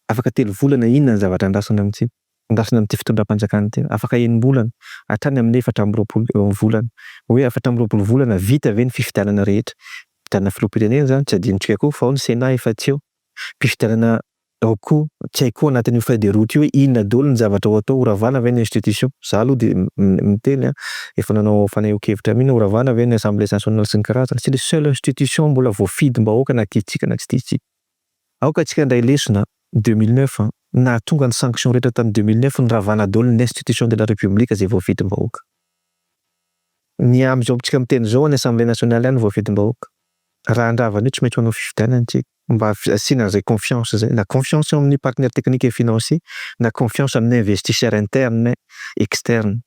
Afaka 3 volana inona ny zavatra andrasana amin'ity? Andrasana amin'ity fitondram-panjakana ity. Afaka 1 volana hatrany amin'ny 420 volana. Hoe 420 volana vita ve ny fifidianana rehetra? Fifidianana filoham-pirenena zany tsy adinontsika koa fa ao ny Sénat efa tsy eo. Mpifidianana ao koa tsy hay koa anatin'io feuille de route io hoe inona daholo ny zavatra ho atao, horavana ve ny institution? Za aloha dia miteny efa nanao fanahian-kevitra mihitsy horavana ve ny Assemblée nationale sy ny karazana. C'est le seul institution mbola voafidim-bahoaka na tiantsika na tsy tiantsika. Aoka tsika indray lesona 2009 na tonga ny sanction rehetra tany 2009 ny ravana daholo ny institution de la république izay voafidim-bahoaka. Ny am'izao tsika miteny zao ny Assemblée nationale ihany voafidim-bahoaka. Raha andravana io tsy maintsy manao fifidianana tsika mba asiana an'izay confiance zay, na confiance amin'ny partenaire technique et financier, na confiance amin'ny investisseur interne externe.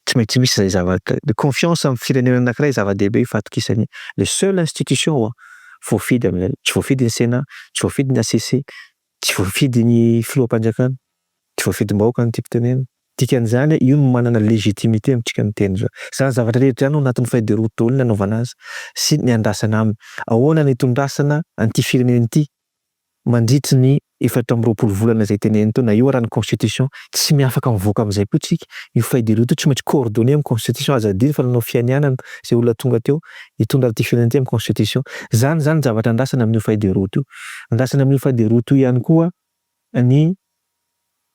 Tsy maintsy misy izay zavatra. Confiance amin'ny firenena anankiray zava-dehibe fatokisany. Le seul institution voafidy amin'ilay, tsy voafidy ny Sénat, tsy voafidy ny ACC, tsy voafidy ny filoham-panjakana, tsy voafidim-bahoaka ny tipitenena. Dikan'izany io no manana légitimité amintsika miteny zao. Zany zavatra rehetra ihany ao anatin'ny feuille de route daholo ny anaovana azy sy ny andrasana aminy. Ahoana ny itondrasana an'ity firenena ity mandritra ny 420 volana izay teneniny teo na io raha ny constitution tsy miafaka mivoaka amin'izay koa tsika. Io feuille de route tsy maintsy coordonné amin'ny constitution aza adiny fa nanao fianianana izay olona tonga teo hitondra an'ity firenena ity amin'ny constitution. Zany zavatra andrasana amin'io feuille de route io. Andrasana amin'io feuille de route io ihany koa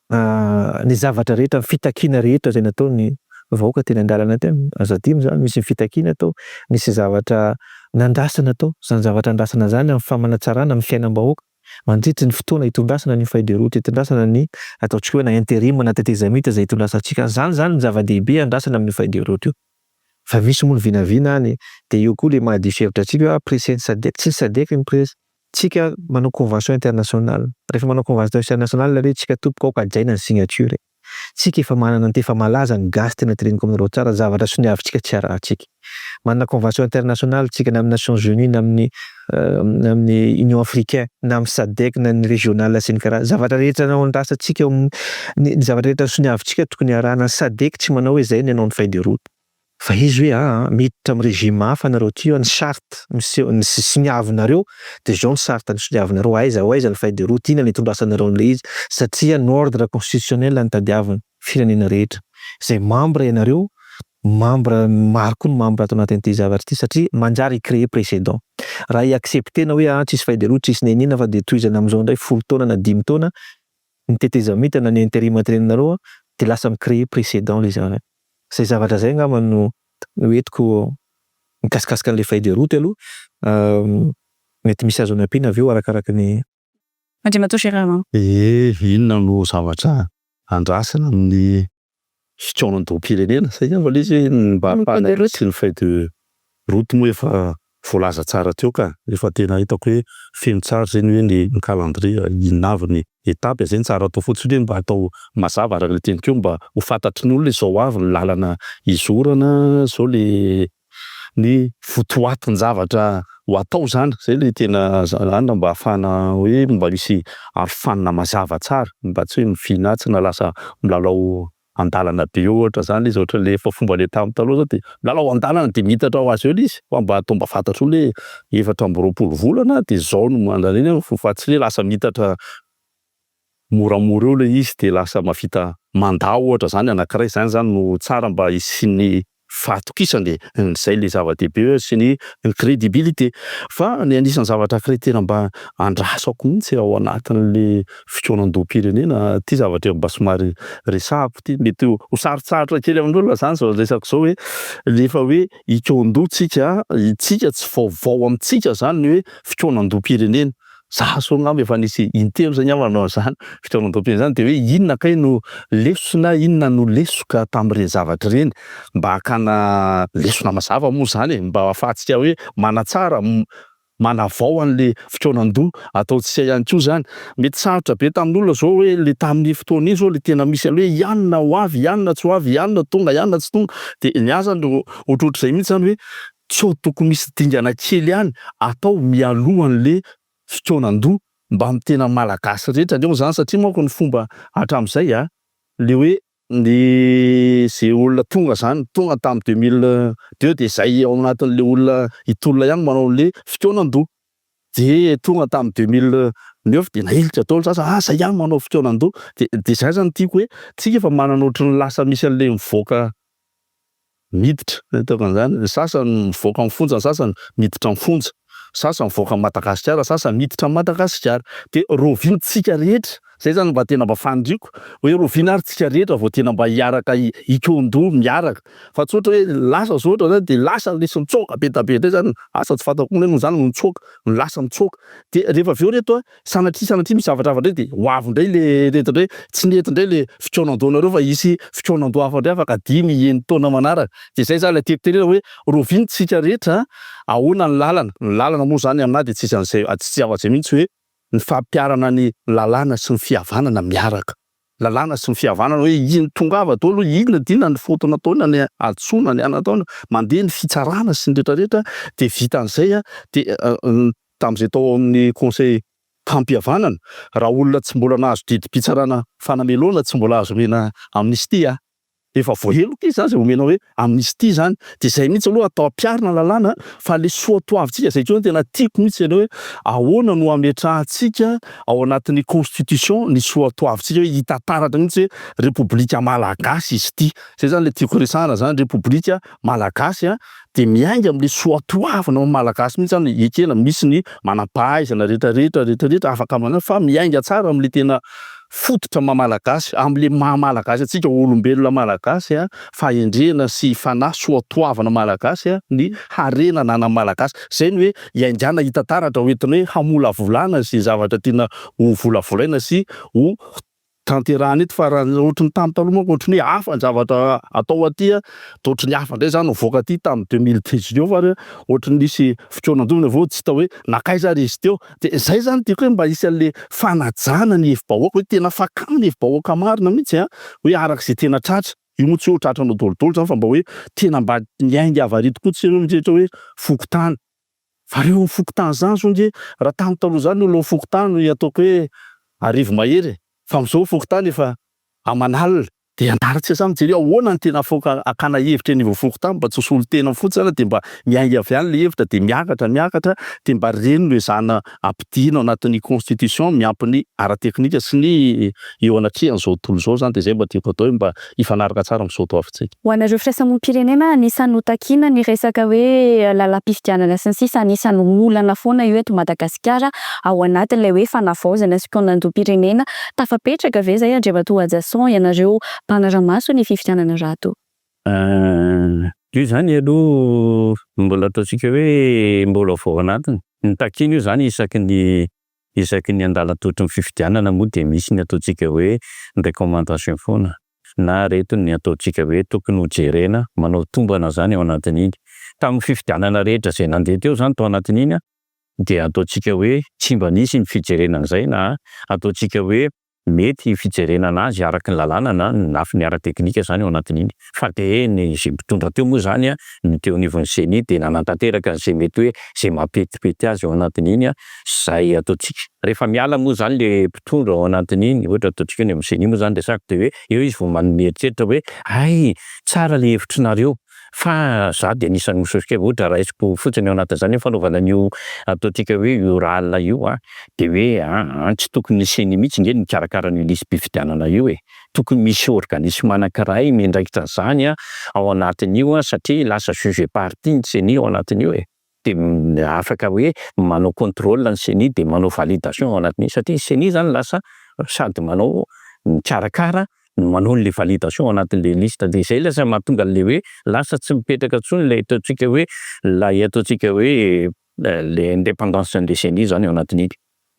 ny zavatra rehetra, fitakiana rehetra izay natao ny vahoaka teny an-dalana teny. Azo adino zany misy fitakiana tao, misy zavatra nandrasana tao. Zany zavatra andrasana zany amin'ny famanatsarana amin'ny fiainam-bahoaka mandritra ny fotoana hitondrasana ny feuille de route, hitondrasana ny ataontsika hoe na intérim na tetezamita izay hitondrasantsika. Zany ny zava-dehibe andrasana amin'ny feuille de route io. Fa misy moa ny vinavina any dia eo koa le mahadiso hevitra antsika presidente SADC tsy ny SADC ny presa. Tsika manao convention internationale. Rehefa manao convention internationale ilay tsika tomboka 𝐈𝐻𝐿𝐽 ny signature. Tsika efa manana ny efa malaza ny gasy tena teneniko aminareo tsara zavatra soniavintsika tsy arahantsika. Manana convention internationale tsika na amin'ny Nations Unies na amin'ny Union africaine na amin'ny SADC na ny régional sy ny karaha. Zavatra rehetra nao andrasantsika ny zavatra rehetra soniavintsika tokony arahana. SADC tsy manao hoe izay ny anao ny feuille de route. Fa izy hoe miditra amin'ny régime hafa nareo ty ny charte ny soniavinareo dia zao ny charte ny soniavinareo aiza ny feuille de route ina ny itondrasanareo an'ilay izy satria ny ordre constitutionnel ny tadiavina firenena rehetra. Izay membre ianareo, membre maro koa ny membre ato anatin'ity zavatra ity satria manjary créer précédent. Raha i-acceptena hoe tsisy feuille de route tsisy nenina fa dia tohizana amin'izao indray 10 taona na 5 taona ny tetezamita na ny intérim tenenareo dia lasa mi-créer précédent ilay zavatra. Izay zavatra zay angamba no hoentiko mikasikasika an'ilay feuille de route aloha. Mety misy azo ampiana avy eo arakaraka ny Andriamatoa Gérard. Inona no zavatra andrasana amin'ny fitondram-pirenena zay ihany vao izy mba ahafahana sy ny feuille de route moa efa voalaza tsara teo ka efa tena hitako hoe feno tsara zany hoe ny calendrier inona avy ny étape zay ny tsara atao fotsiny mba atao mazava araka le teniko mba ho fantatry ny olona izao avy ny lalana izorana zao le ny fotoatin zavatra ho atao zany zay le tena zany mba ahafahana hoe mba misy arofanina mazava tsara mba tsy hoe mifinatsina lasa milalao andalana be ohatra zany izy ohatra le efa fomba le tamin'ny taloha zao dia lalao andalana dia mitatra ho azy eo izy fa mba atao mba fantatry hoe 420 volana dia zao no mandaniny fa tsy le lasa mitatra moramora eo le izy dia lasa mafita mandà ohatra zany anankiray zany no tsara mba hisian'ny fahatokisany izay le zava-dehibe sy ny crédibilité. Fa ny anisan'ny zavatra anankiray tena mba andrasako mihitsy ao anatin'le fitondrandom-pirenena ty zavatra mba somary resahako ty mety ho sarotsarotra kely amin'olona zany zao resako zao hoe rehefa hoe itsika tsy vaovao amintsika zany ny hoe fitondrandom-pirenena. Za so ngamba efa nisy intelo zay namanao zany fitondrandom-pirenena zany dia hoe inona kay no lesona inona no lesoka tamin'ireny zavatra ireny mba hakana lesona mazava moa zany mba ahafahantsika hoe manatsara manavao an'le fotoanan-doha atao tsy ihany koa zany. Mety sarotra be tamin'olona zao hoe le tamin'ny fotoana iny zao le tena misy hoe ianona ho avy, ianona tsy ho avy, ianona tonga, ianona tsy tonga. De ny azany no ohatrohatr'izay mihitsy zany hoe tsy tokony misy dingana kely ihany atao mialohan'le fotoanan-doha mba amin'ny tena malagasy rehetra ndreo zany, satria manko ny fomba hatramin'izay le hoe zay olona tonga zany tonga tamin'ny 2002 de zay ao anatin'le olona itolona ihany manao le fotoanan-doha. De tonga tamin'ny 2009 de nahilitra tao sasa zay ihany manao fotoanan-doha. De zay zany tiako hoe tsika efa manana ohatry ny lasa misy an'le mivoaka miditra ataoko an'izany, sasany mivoaka amin'ny fonja, sasany miditra amin'ny fonja, sasany mivoaka amin'ny Madagasikara, sasany miditra amin'ny Madagasikara. De rovintsika rehetra zay zany mba tena mba faniriako hoe roviana ary tsika rehetra vao tena mba hiaraka ikondo miaraka, fa tsy ohatra hoe lasa zao ohatra zany de lasa lesy mitsoaka be tabe ndray zany, asa tsy fantako hoe moa zany mitsoaka, lasa mitsoaka. De rehefa avy eo reto sanatria misy zavatra hafa ndray de ho avy ndray le rehetra ndray tsy nety ndray le fotoanan-dohanareo fa hisy fotoanan-doha hafa ndray afaka 10 taona manaraka. De zay zany le tiako tenena hoe rovintsika rehetra ahoana ny lalana. Ny lalana moa zany aminahy de tsisy an'izay tsy afa-zay mihitsy hoe ny fampiarana ny lalàna sy ny fihavanana miaraka. Lalàna sy ny fihavanana hoe iny tongava daholo, inona dinona ny fotona ataona, ny antsoina ny anataona, mandeha ny fitsarana sy ny rehetrarehetra. De vita an'izay de tamin'izay tao amin'ny conseil fampihavanana, raha olona tsy mbola nahazo didim-pitsarana fanameloana, tsy mbola azo omena amnistia, efa voaheloka izy zany zay omena hoe amnistia zany. De zay mihitsy aloha atao ampiarina lalàna, fa le soatoavintsika zay koa tena tiako mihitsy ianao hoe ahoana no ametrahantsika ao anatin'ny constitution ny soatoavintsika hoe hitantaratra mihitsy hoe repoblika malagasy izy ity. Zay zany le tiako resahana zany, repoblika malagasy de miainga am'le soatoavina malagasy mihitsy zany ekena, misy ny manam-pahaizana rehetrarehetra afaka manao, fa miainga tsara am'le tena fototra maha-malagasy, am'le maha-malagasy atsika olombelona malagasy fahendrena sy fanahy soatoavana malagasy ny harena nana malagasy. Zay ny hoe iaingana hitantaratra hoentina hoe hamolavolana sy zavatra tiana ho volavolaina sy ho tanterahana eto. Fa raha ohatry ny tamin'ny taloha manko ohatry ny hoe hafa ny zavatra atao aty de ohatry ny hafa ndray zany nivoaka aty tamin'ny 2019 fa ohatry ny nisy fotoanan-doha avao tsy hita hoe nakaiza ary izy teo. De zay zany tiako hoe mba hisy an'le fanajana ny hevi-bahoaka, hoe tena fakana ny hevi-bahoaka marina mihitsy hoe arak'izay tena tratra. Io moa tsy hoe tratra nodolodolo zany, fa mba hoe tena mba miainga avarito koa tsy mijetra hoe fokotany. Fa reo fokotany zany songe raha tamin'ny taloha zany olo fokotany no ataoko hoe arivo mahery, fa am'izao fokotany efa aman'alina. De andarantsika samy mijery ahoana ny tena afoka akana hevitra eny fokotany mba tsy hosolo tena fotsiny de mba miainga avy any le hevitra de miakatra de mba reny no ezahana ampidirina ao anatin'ny constitution miampy ny ara-teknika sy ny eo anatrehany zao tontolo zao zany. De zay mba tiako atao hoe mba hifanaraka tsara amin'ny soatoavintsika. Ho anareo firaisamonim-pirenena anisany hotakiana ny resaka hoe lalam-pifidianana sy ny sisa, anisany olana foana io eto Madagasikara ao anatin'ilay hoe fanavaozana sy fitondrandom-pirenena. Tafapetraka ve zay andriamatoa Jason ianareo mpanara-maso ny fifidianana rahateo? Io zany aloha mbola ataontsika hoe mbola vao anatiny. Ny takiana io zany isaky ny andalatotry ny fifidianana moa de misy ny ataontsika hoe recommandation foana, na reto ny ataontsika hoe tokony ho jerena, manao tombana zany ao anatin'iny. Tamin'ny fifidianana rehetra zay nandeha teo zany tao anatin'iny de ataontsika hoe tsy mba nisy ny fijerenan'izay, na ataontsika hoe mety fijerenana azy araka ny lalàna na nafiny ara-teknika zany ao anatin'iny. Fa de ny zay mpitondra teo moa zany ny teo anivon'ny CENI de nanantanteraka zay mety hoe zay mampetipety azy ao anatin'iny zay ataontsika. Rehefa miala moa zany le mpitondra ao anatin'iny, ohatra ataontsika ny amin'ny CENI moa zany resaka de hoe eo izy vao manome eritreritra hoe ay tsara le hevitrinareo, fa za de anisan'ny misosika ohatra raisiko fotsiny ao anatin'izany fanaovana an'io ataontsika hoe oral io de hoe tsy tokony ny CENI mihitsy nge mikarakara an'io lisam-pifidianana io tokony misy organisme anankiray miandraikitra zany ao anatin'io satria lasa juge partie ny CENI ao anatin'io de afaka hoe manao contrôle ny CENI de manao validation ao anatin'io, satria CENI zany lasa sady manao mikarakara manao le validation anatin'le lista. De zay lasa mahatonga le hoe lasa tsy mipetraka tsony le ataontsika hoe ataontsika hoe le indépendance n'le CENI zany ao anatin'iny.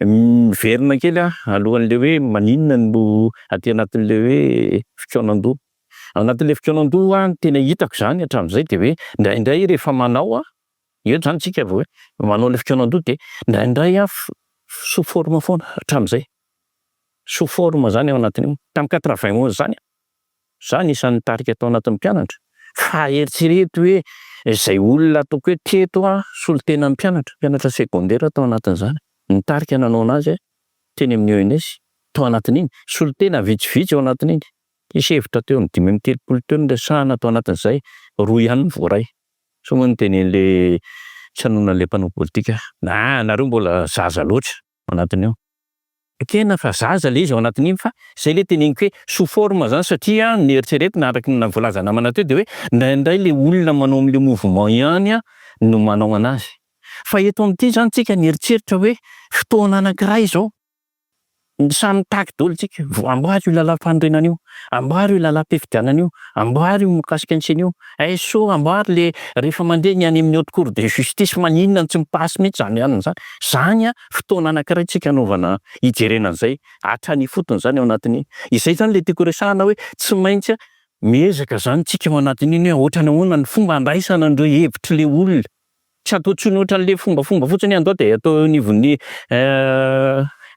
Miverina kely alohan'le hoe maninona no aty anatin'le hoe fitoanan-doha. Ao anatin'le fitoanan-doha tena hitako zany hatramin'izay de hoe indraindray rehefa manao Io zany tsika vao hoe manao le fikaonan-doha de indraindray sous forme foana hatramin'izay. Sous forme zany ao anatin'io. Tamin'ny 91 zany zany isan'ny tarika tao anatin'ny mpianatra. Fa eritrereto hoe izay olona ataoko hoe teto solon-tenan'ny mpianatra secondaire tao anatin'izany. Ny tarika nanao anazy teny amin'ny ONS tao anatin'iny. Solon-tena vitsivitsy ao anatin'iny. Misy hevitra teo amin'ny 5 teo ny resahana tao anatin'izay, 2 ihany ny voaray. So moa ny tenen'le tsy mpanao politika. Nareo mbola zaza loatra ao anatin'io. Tena fa zaza le izy ao anatin'iny fa izay le teneniko hoe sous forme zany satria ny eritreretina araka ny voalaza namana teo de hoe indraindray le olona manao amin'le mouvement ihany no manao anazy. Fa eto amin'ity zany tsika nieritseritra hoe fotoana anankiray izao samy taky daholo tsika, amboary io lalam-panorenana io, amboary io lalam-pifidianana io, amboary io mikasika ny sena io, so amboary le rehefa mandeha ny any amin'ny haute cour de justice maninona tsy mipasy mihitsy zany ihany zany. Zany fotoana anankiray tsika anaovana ijerena an'izay, hatrany fotony zany ao anatin'iny. Izay zany le tiako resahana hoe tsy maintsy miezaka zany tsika ao anatin'iny hoe ohatrany ahoana ny fomba andraisana an'ireo hevitry le olona. Tsy atao tsony ohatran'le fombafomba fotsiny andao de atao nivon'ny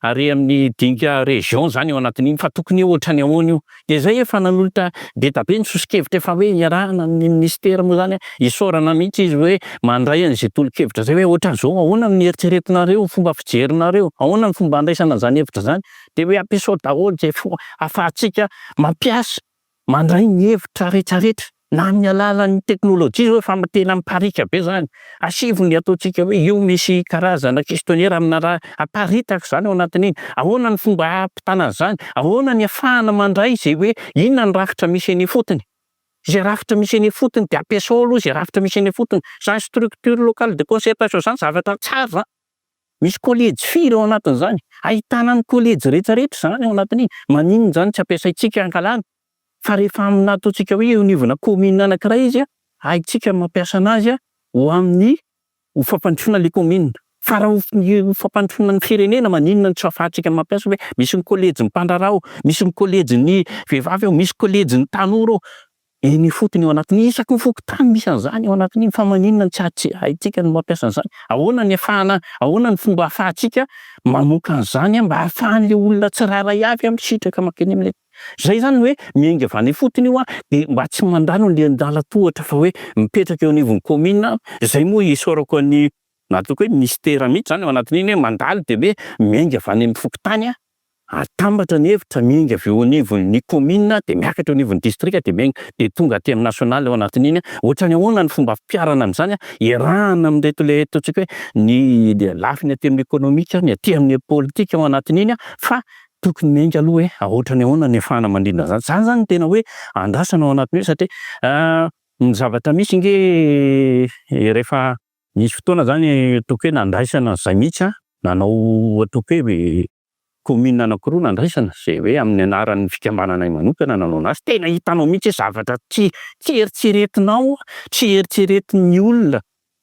amin'ny dinika région zany ao anatin'iny fa tokony ohatrany ahoana io. De zay efa nanolotra be tabe nisosokevitra efa hoe iarahana ny ministera moa zany isaorana mihitsy izy hoe mandray an'izay tolo-kevitra zay hoe ohatran'izao ahoana ny eritreretinareo, fomba fijerinareo, ahoana ny fomba andraisana zany hevitra zany, de hoe ampiasao daholo zay ahafahantsika mampiasa mandray ny hevitra rehetrarehetra na amin'ny alalan'ny teknôlôjia zao efa tena miparika be zany. Asivony ataontsika hoe io misy karazana questionnaire amina raha aparitaka zany ao anatin'iny. Ahoana ny fomba ampitana zany? Ahoana ny ahafahana mandray zay hoe inona ny rafitra misy eny fotony? Zay rafitra misy eny fotony de ampiasao aloha zay rafitra misy eny fotony. Zany structure locale de concertation zany zavatra tsara. Misy collège firy ao anatin'izany. Ahitana ny collège rehetrarehetra zany ao anatin'iny. Maninona zany tsy ampiasaitsika hankalana? Fa rehefa amina ataontsika hoe eo nivona commune anankiray izy haitsika mampiasa anazy ho amin'ny ho fampandrosoana le commune. Fa raha ho fampandrosoana ny firenena maninona ny tsy ahafahantsika mampiasa hoe misy ny collège ny mpandrarao, misy ny collège ny vehivavy ao, misy collège ny tanora ao. Eny fotony ao anatin'ny isaky ny fokontany misy an'izany ao anatin'iny fa maninona tsy haitsika ny mampiasa an'izany. Ahoana ny ahafahana, ahoana ny fomba ahafahantsika mamoaka an'izany mba ahafahan'le olona tsirairay avy misitraka makeny amin'le. Zay zany hoe miainga avy any fotony io de mba tsy mandano le andala-tohatra fa hoe mipetraka eo anivon'ny commune. Zay moa isaorako ny ataoko hoe mystère mihitsy zany ao anatin'iny hoe mandalo de hoe miainga avy any amin'ny fokontany atambatra ny hevitra miainga avy eo anivon'ny commune de miakatra eo anivon'ny district de miainga de tonga aty amin'ny national ao anatin'iny. Ohatrany ahoana ny fomba fiarana amin'izany iarahana amin'reto le ataontsika hoe ny lafiny aty amin'ny économique, ny aty amin'ny politika ao anatin'iny fa tokony miainga aloha hoe ohatrany ahoana ny ahafahana mandrindra zany. Zany zany tena hoe andrasana ao anatin'io satria ny zavatra misy nge rehefa misy fotoana zany ataoko hoe nandraisana zay mihitsy nanao ataoko hoe commune anankiroa nandraisana zay hoe amin'ny anaran'ny fikambanana manokana nanao anazy. Tena hitanao mihitsy hoe zavatra tsy eritreretinao, tsy eritreretin'ny olona.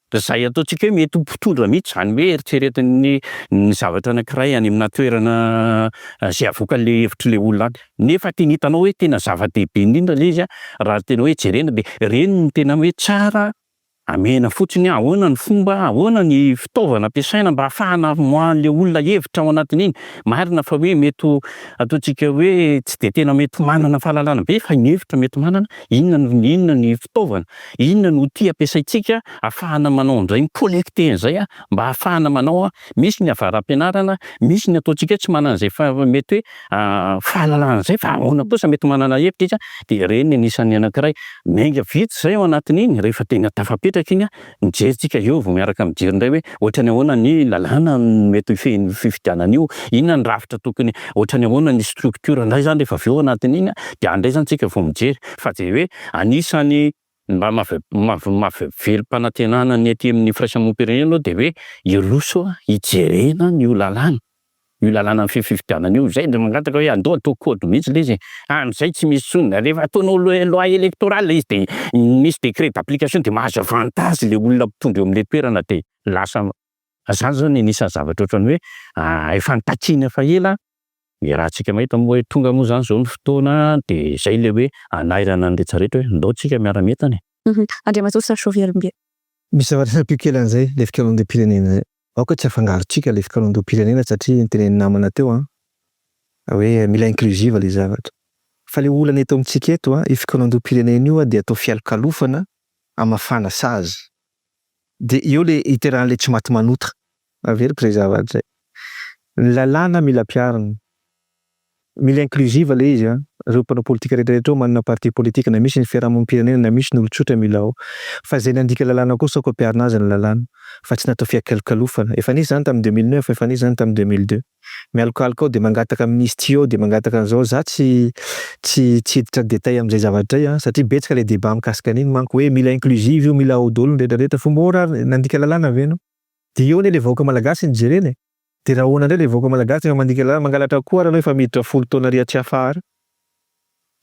Zay ataontsika hoe mety ho mpitondra mihitsy zany hoe eritreretin'ny zavatra anankiray any amina toerana zay avoakan'le hevitry le olona any. Nefa tena hitanao hoe tena zava-dehibe indrindra le izy raha tena hoe jerena de reny ny tena hoe tsara amena fotsiny ahoana ny fomba, ahoana ny fitaovana ampiasaina mba ahafahana moahan'le olona hevitra ao anatin'iny. Marina fa hoe mety ataontsika hoe tsy de tena mety manana fahalalana be fa ny hevitra mety manana. Inona ny fitaovana, inona ny outil ampiasaitsika ahafahana manao andray collecter an'izay mba ahafahana manao misy ny avaram-pianarana, misy ny ataontsika tsy manana an'izay fa mety hoe fahalalana zay fa ahoana kosa mety manana hevitra izy de reny anisan'ny anankiray. Miainga vitsy zay ao anatin'iny rehefa tena tafapetraka iny mijerytsika eo vao miaraka mijery indray hoe ohatrany ahoana ny lalàna mety hifehin'ny fifidianana io, inona ny rafitra tokony, ohatrany ahoana ny structure indray zany rehefa avy eo anatin'iny de andray zany tsika vao mijery. Fa de hoe anisany mba mahavelom-panantenana ny aty amin'ny firaisamonim-pirenena de hoe iroso hijerena ny io lalàna. Io lalàna amin'ny fifidianana io zay de mangataka hoe andao atao code mihitsy le izy. Am'izay tsy misy tsony rehefa ataonao loi électorale izy de misy décret d'application de mahazo avantage le olona mpitondra eo amin'le toerana de lasa zany zany anisan'ny zavatra ohatrany hoe efa nitakiana fa ela. Rahantsika mahita moa hoe tonga moa zany zao ny fotoana de zay le hoe anairana ny rehetrarehetra hoe ndao tsika miara-metana. Andriamantsika Safidy. Misy zavatra piokely an'izay lefitry-pirenena zay. Aoka tsy afangarontsika lefitry-pirenena satria nitenen'ny namana teo hoe mila inclusive le zavatra. Fa le olana eto amintsika eto lefitry-pirenena io dia atao fialokalofana amafana sazy. De eo le iteran'le tsy maty manotra. Averiko zay zavatra zay. Ny lalàna mila piarina. Mila inclusive le izy reo mpanao politika rehetrarehetra manana parti politika na misy ny firaisamonim-pirenena na misy ny olon-tsotra mila ao. Fa zay nandika lalàna kosa ko ampiarina azy ny lalàna. Fa tsy natao fialokalofana. Efa nisy zany tamin'ny 2009, efa nisy zany tamin'ny 2002. Mialokaloka ao de mangataka ministre ao de mangataka an'izao. Za tsy hiditra détail amin'izay zavatra zay satria betsaka le débat mikasika an'iny manko hoe mila inclusive io, mila ao daholo ny rehetrarehetra. Fomba ahoana nandika lalàna ve anao? De eo ane le vahoaka malagasy ny jereny. De raha ahoana indray le vahoaka malagasy efa mandika lalàna mangalatra koa anao efa miditra 10 taona ariary afara.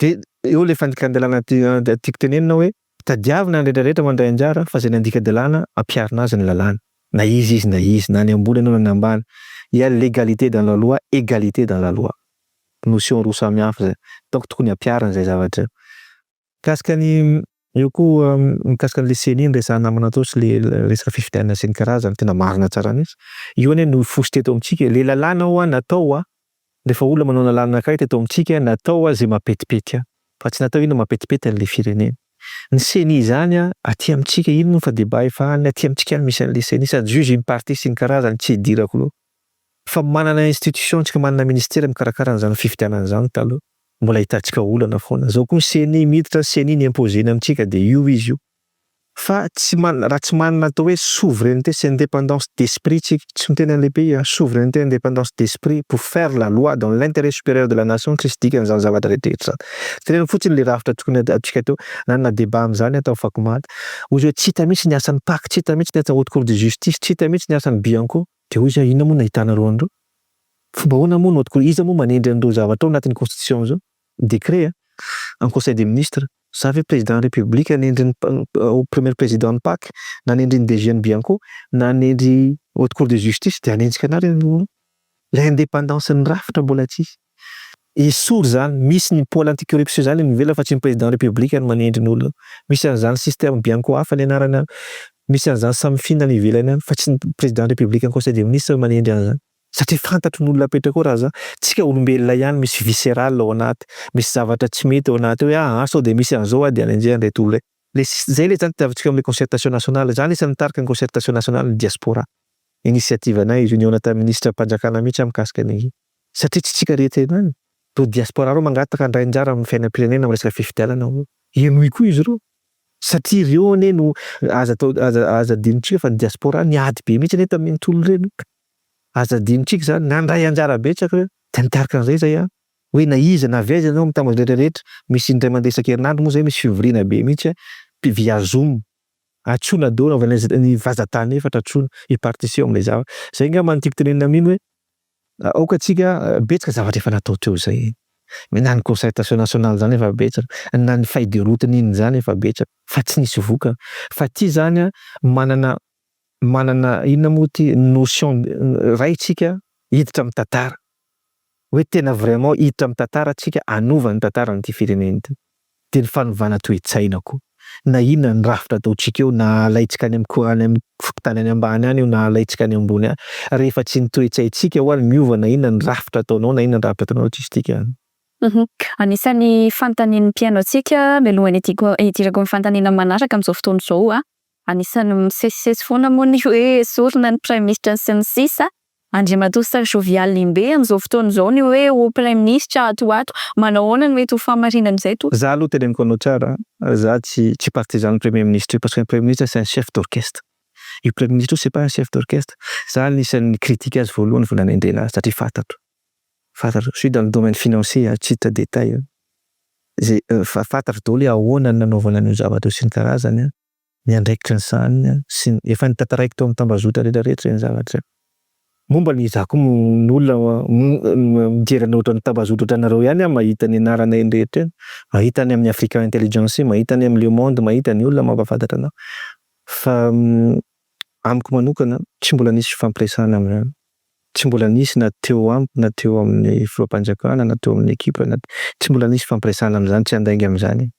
De eo le fandikan-dalàna tiako tenenina hoe tadiavina ny rehetrarehetra mandray anjara fa zay nandika dalàna ampiarina azy ny lalàna. Na izy na ny ambony anao na ny ambany. Il y a l'égalité dans la loi, égalité dans la loi. Notion roa samy hafa zay. Donc tokony ampiarina zay zavatra. Kasika ny eo koa mikasika an'le CNI resahana namana tao sy le resaka fifidianana sy ny karazany tena marina tsara mihitsy. Io ane no fosy teto amintsika le lalàna natao rehefa olona manao lalàna anankiray teto amintsika natao zay mapetipety fa tsy natao ino mapetipety an'le firenena. Ny CNI zany aty amintsika ino no fa débat efa any aty amintsika misy an'le CNI sady juge une partie sy ny karazany tsy hidirako loha. Fa manana institution tsika manana ministera mikarakara an'izany fifidianana an'izany taloha. Mbola hitantsika olana foana. Zao koa CNI miditra CNI ny imposena amintsika de io izy io. Fa raha tsy manana atao hoe souveraineté c'est indépendance d'esprit tsy miteny an'le pays souveraineté indépendance d'esprit pour faire la loi dans l'intérêt supérieur de la nation tsy dikany zany zavatra rehetra zany. Tenenina fotsiny le rafitra tokony atsika teo nanana débat amin'izany atao fakomaty. Ozy hoe tsy hita mihitsy ny asan'ny PAC, tsy hita mihitsy ny asan'ny haute cour de justice, tsy hita mihitsy ny asan'ny Bianco. De ozy inona moa nahitanareo an'ireo? Fomba ahoana moa haute cour iza moa manendry an'ireo zavatra ao anatin'ny constitution zao? Décret en conseil des ministres. Sa ve président de la république nanendry au premier président de PAC, nanendry ny DG ny Bianco, nanendry haute cour de justice de anenjika anareo l'indépendance ny rafitra mbola tsisy. Esory zany misy ny pôle anticorruption zany mivela fa tsy ny président de la république no manendry ny olona. Misy an'izany système Bianco hafa ny anarana. Misy an'izany samifina ny ivelany fa tsy ny président de la république en conseil des ministres manendry an'izany. Satria fantatry ny olona apetraka ao raha zany. Tsika olombelona ihany misy viscéral ao anaty, misy zavatra tsy mety ao anaty hoe sao de misy an'izao de anenjehana reto olona. Zay le zany tavatsika amin'ny concertation nationale. Zany isan'ny nitarika ny concertation nationale ny diaspora. Initiative anay union nata ministre mpanjakana mihitsy amikasika an'igny. Satria tsy tsika rehetra ihany. To diaspora reo mangataka handray anjara amin'ny fiainam-pirenena amin'ny resaka fifidianana. Inoy koa izy reo. Satria ireo ane no aza adinontsika fa ny diaspora niady be mihitsy eto amin'ny tolo ireny. Aza adinontsika zany nandray anjara betsaka de nitarika an'izay zay hoe na iza na avy aiza anao mitambatra rehetrarehetra misy indray mandeha isan-kerinandro moa zay misy fivoriana be mihitsy via Zoom. Atsona daholo ny vazatany efatra atsona hipartisieo amin'ilay zavatra. Zay angamba no tiako tenenina amin'iny hoe aoka tsika betsaka zavatra efa natao teo zay. Na ny concertation nationale zany efa betsaka, na ny feuille de route n'iny zany efa betsaka, fa tsy nisy voka. Fa ty zany manana inona moa ty notion raitsika hiditra amin'ny tantara. Hoe tena vraiment hiditra amin'ny tantara tsika anova ny tantara n'ity firenena ity. De ny fanovana toe-tsaina koa. Na inona ny rafitra ataontsika eo na alaitsika any amin'ny fokontany any ambany any eo na alaitsika any ambony any. Rehefa tsy ny toe-tsaintsika ho any miova na inona ny rafitra ataonao na inona ny rafitra ataonao tsisy tika any. Anisan'ny fanontanian'ny mpiano antsika mialohan'ny hidirako amin'ny fanontaniana manaraka amin'izao fotoana izao anisan'ny misesisesy foana moa ny hoe sorona ny prime ministre sy ny sisa Andriamatoa 𝐼𝐸𝐻𝐿𝐴 amin'izao fotoana izao ny hoe ho prime ministre atoato manao ahoana ny mety ho famarinana izay to? Za aloha teneniko anao tsara, za tsy partisan premier ministre parce que le premier ministre c'est un chef d'orchestre. Io premier ministre c'est pas un chef d'orchestre. Za anisan'ny critique azy voalohany vao nanendrena azy satria fantatro. Je suis dans le domaine financier tsy hita détail. Fantatro daholo hoe ahoana ny nanaovana ny zavatra sy ny karazany ny andraikitra ny saniny sy efa nitantaraiko tao amin'ny tambazotra rehetrarehetra ny zavatra. Momba ny zako ny olona mijerana ohatran'ny tambazotra ohatranareo ihany mahita ny anarana eny rehetra eny. Mahita ny amin'ny Africa Intelligence, mahita ny amin'ny Le Monde, mahita ny olona mampafantatra anao. Fa amiko manokana tsy mbola nisy fampiresahana amin'izany. Tsy mbola nisy na teo amiko na teo amin'ny filohampanjakana na teo amin'ny ekipa tsy mbola nisy fampiresahana amin'izany tsy handainga amin'izany.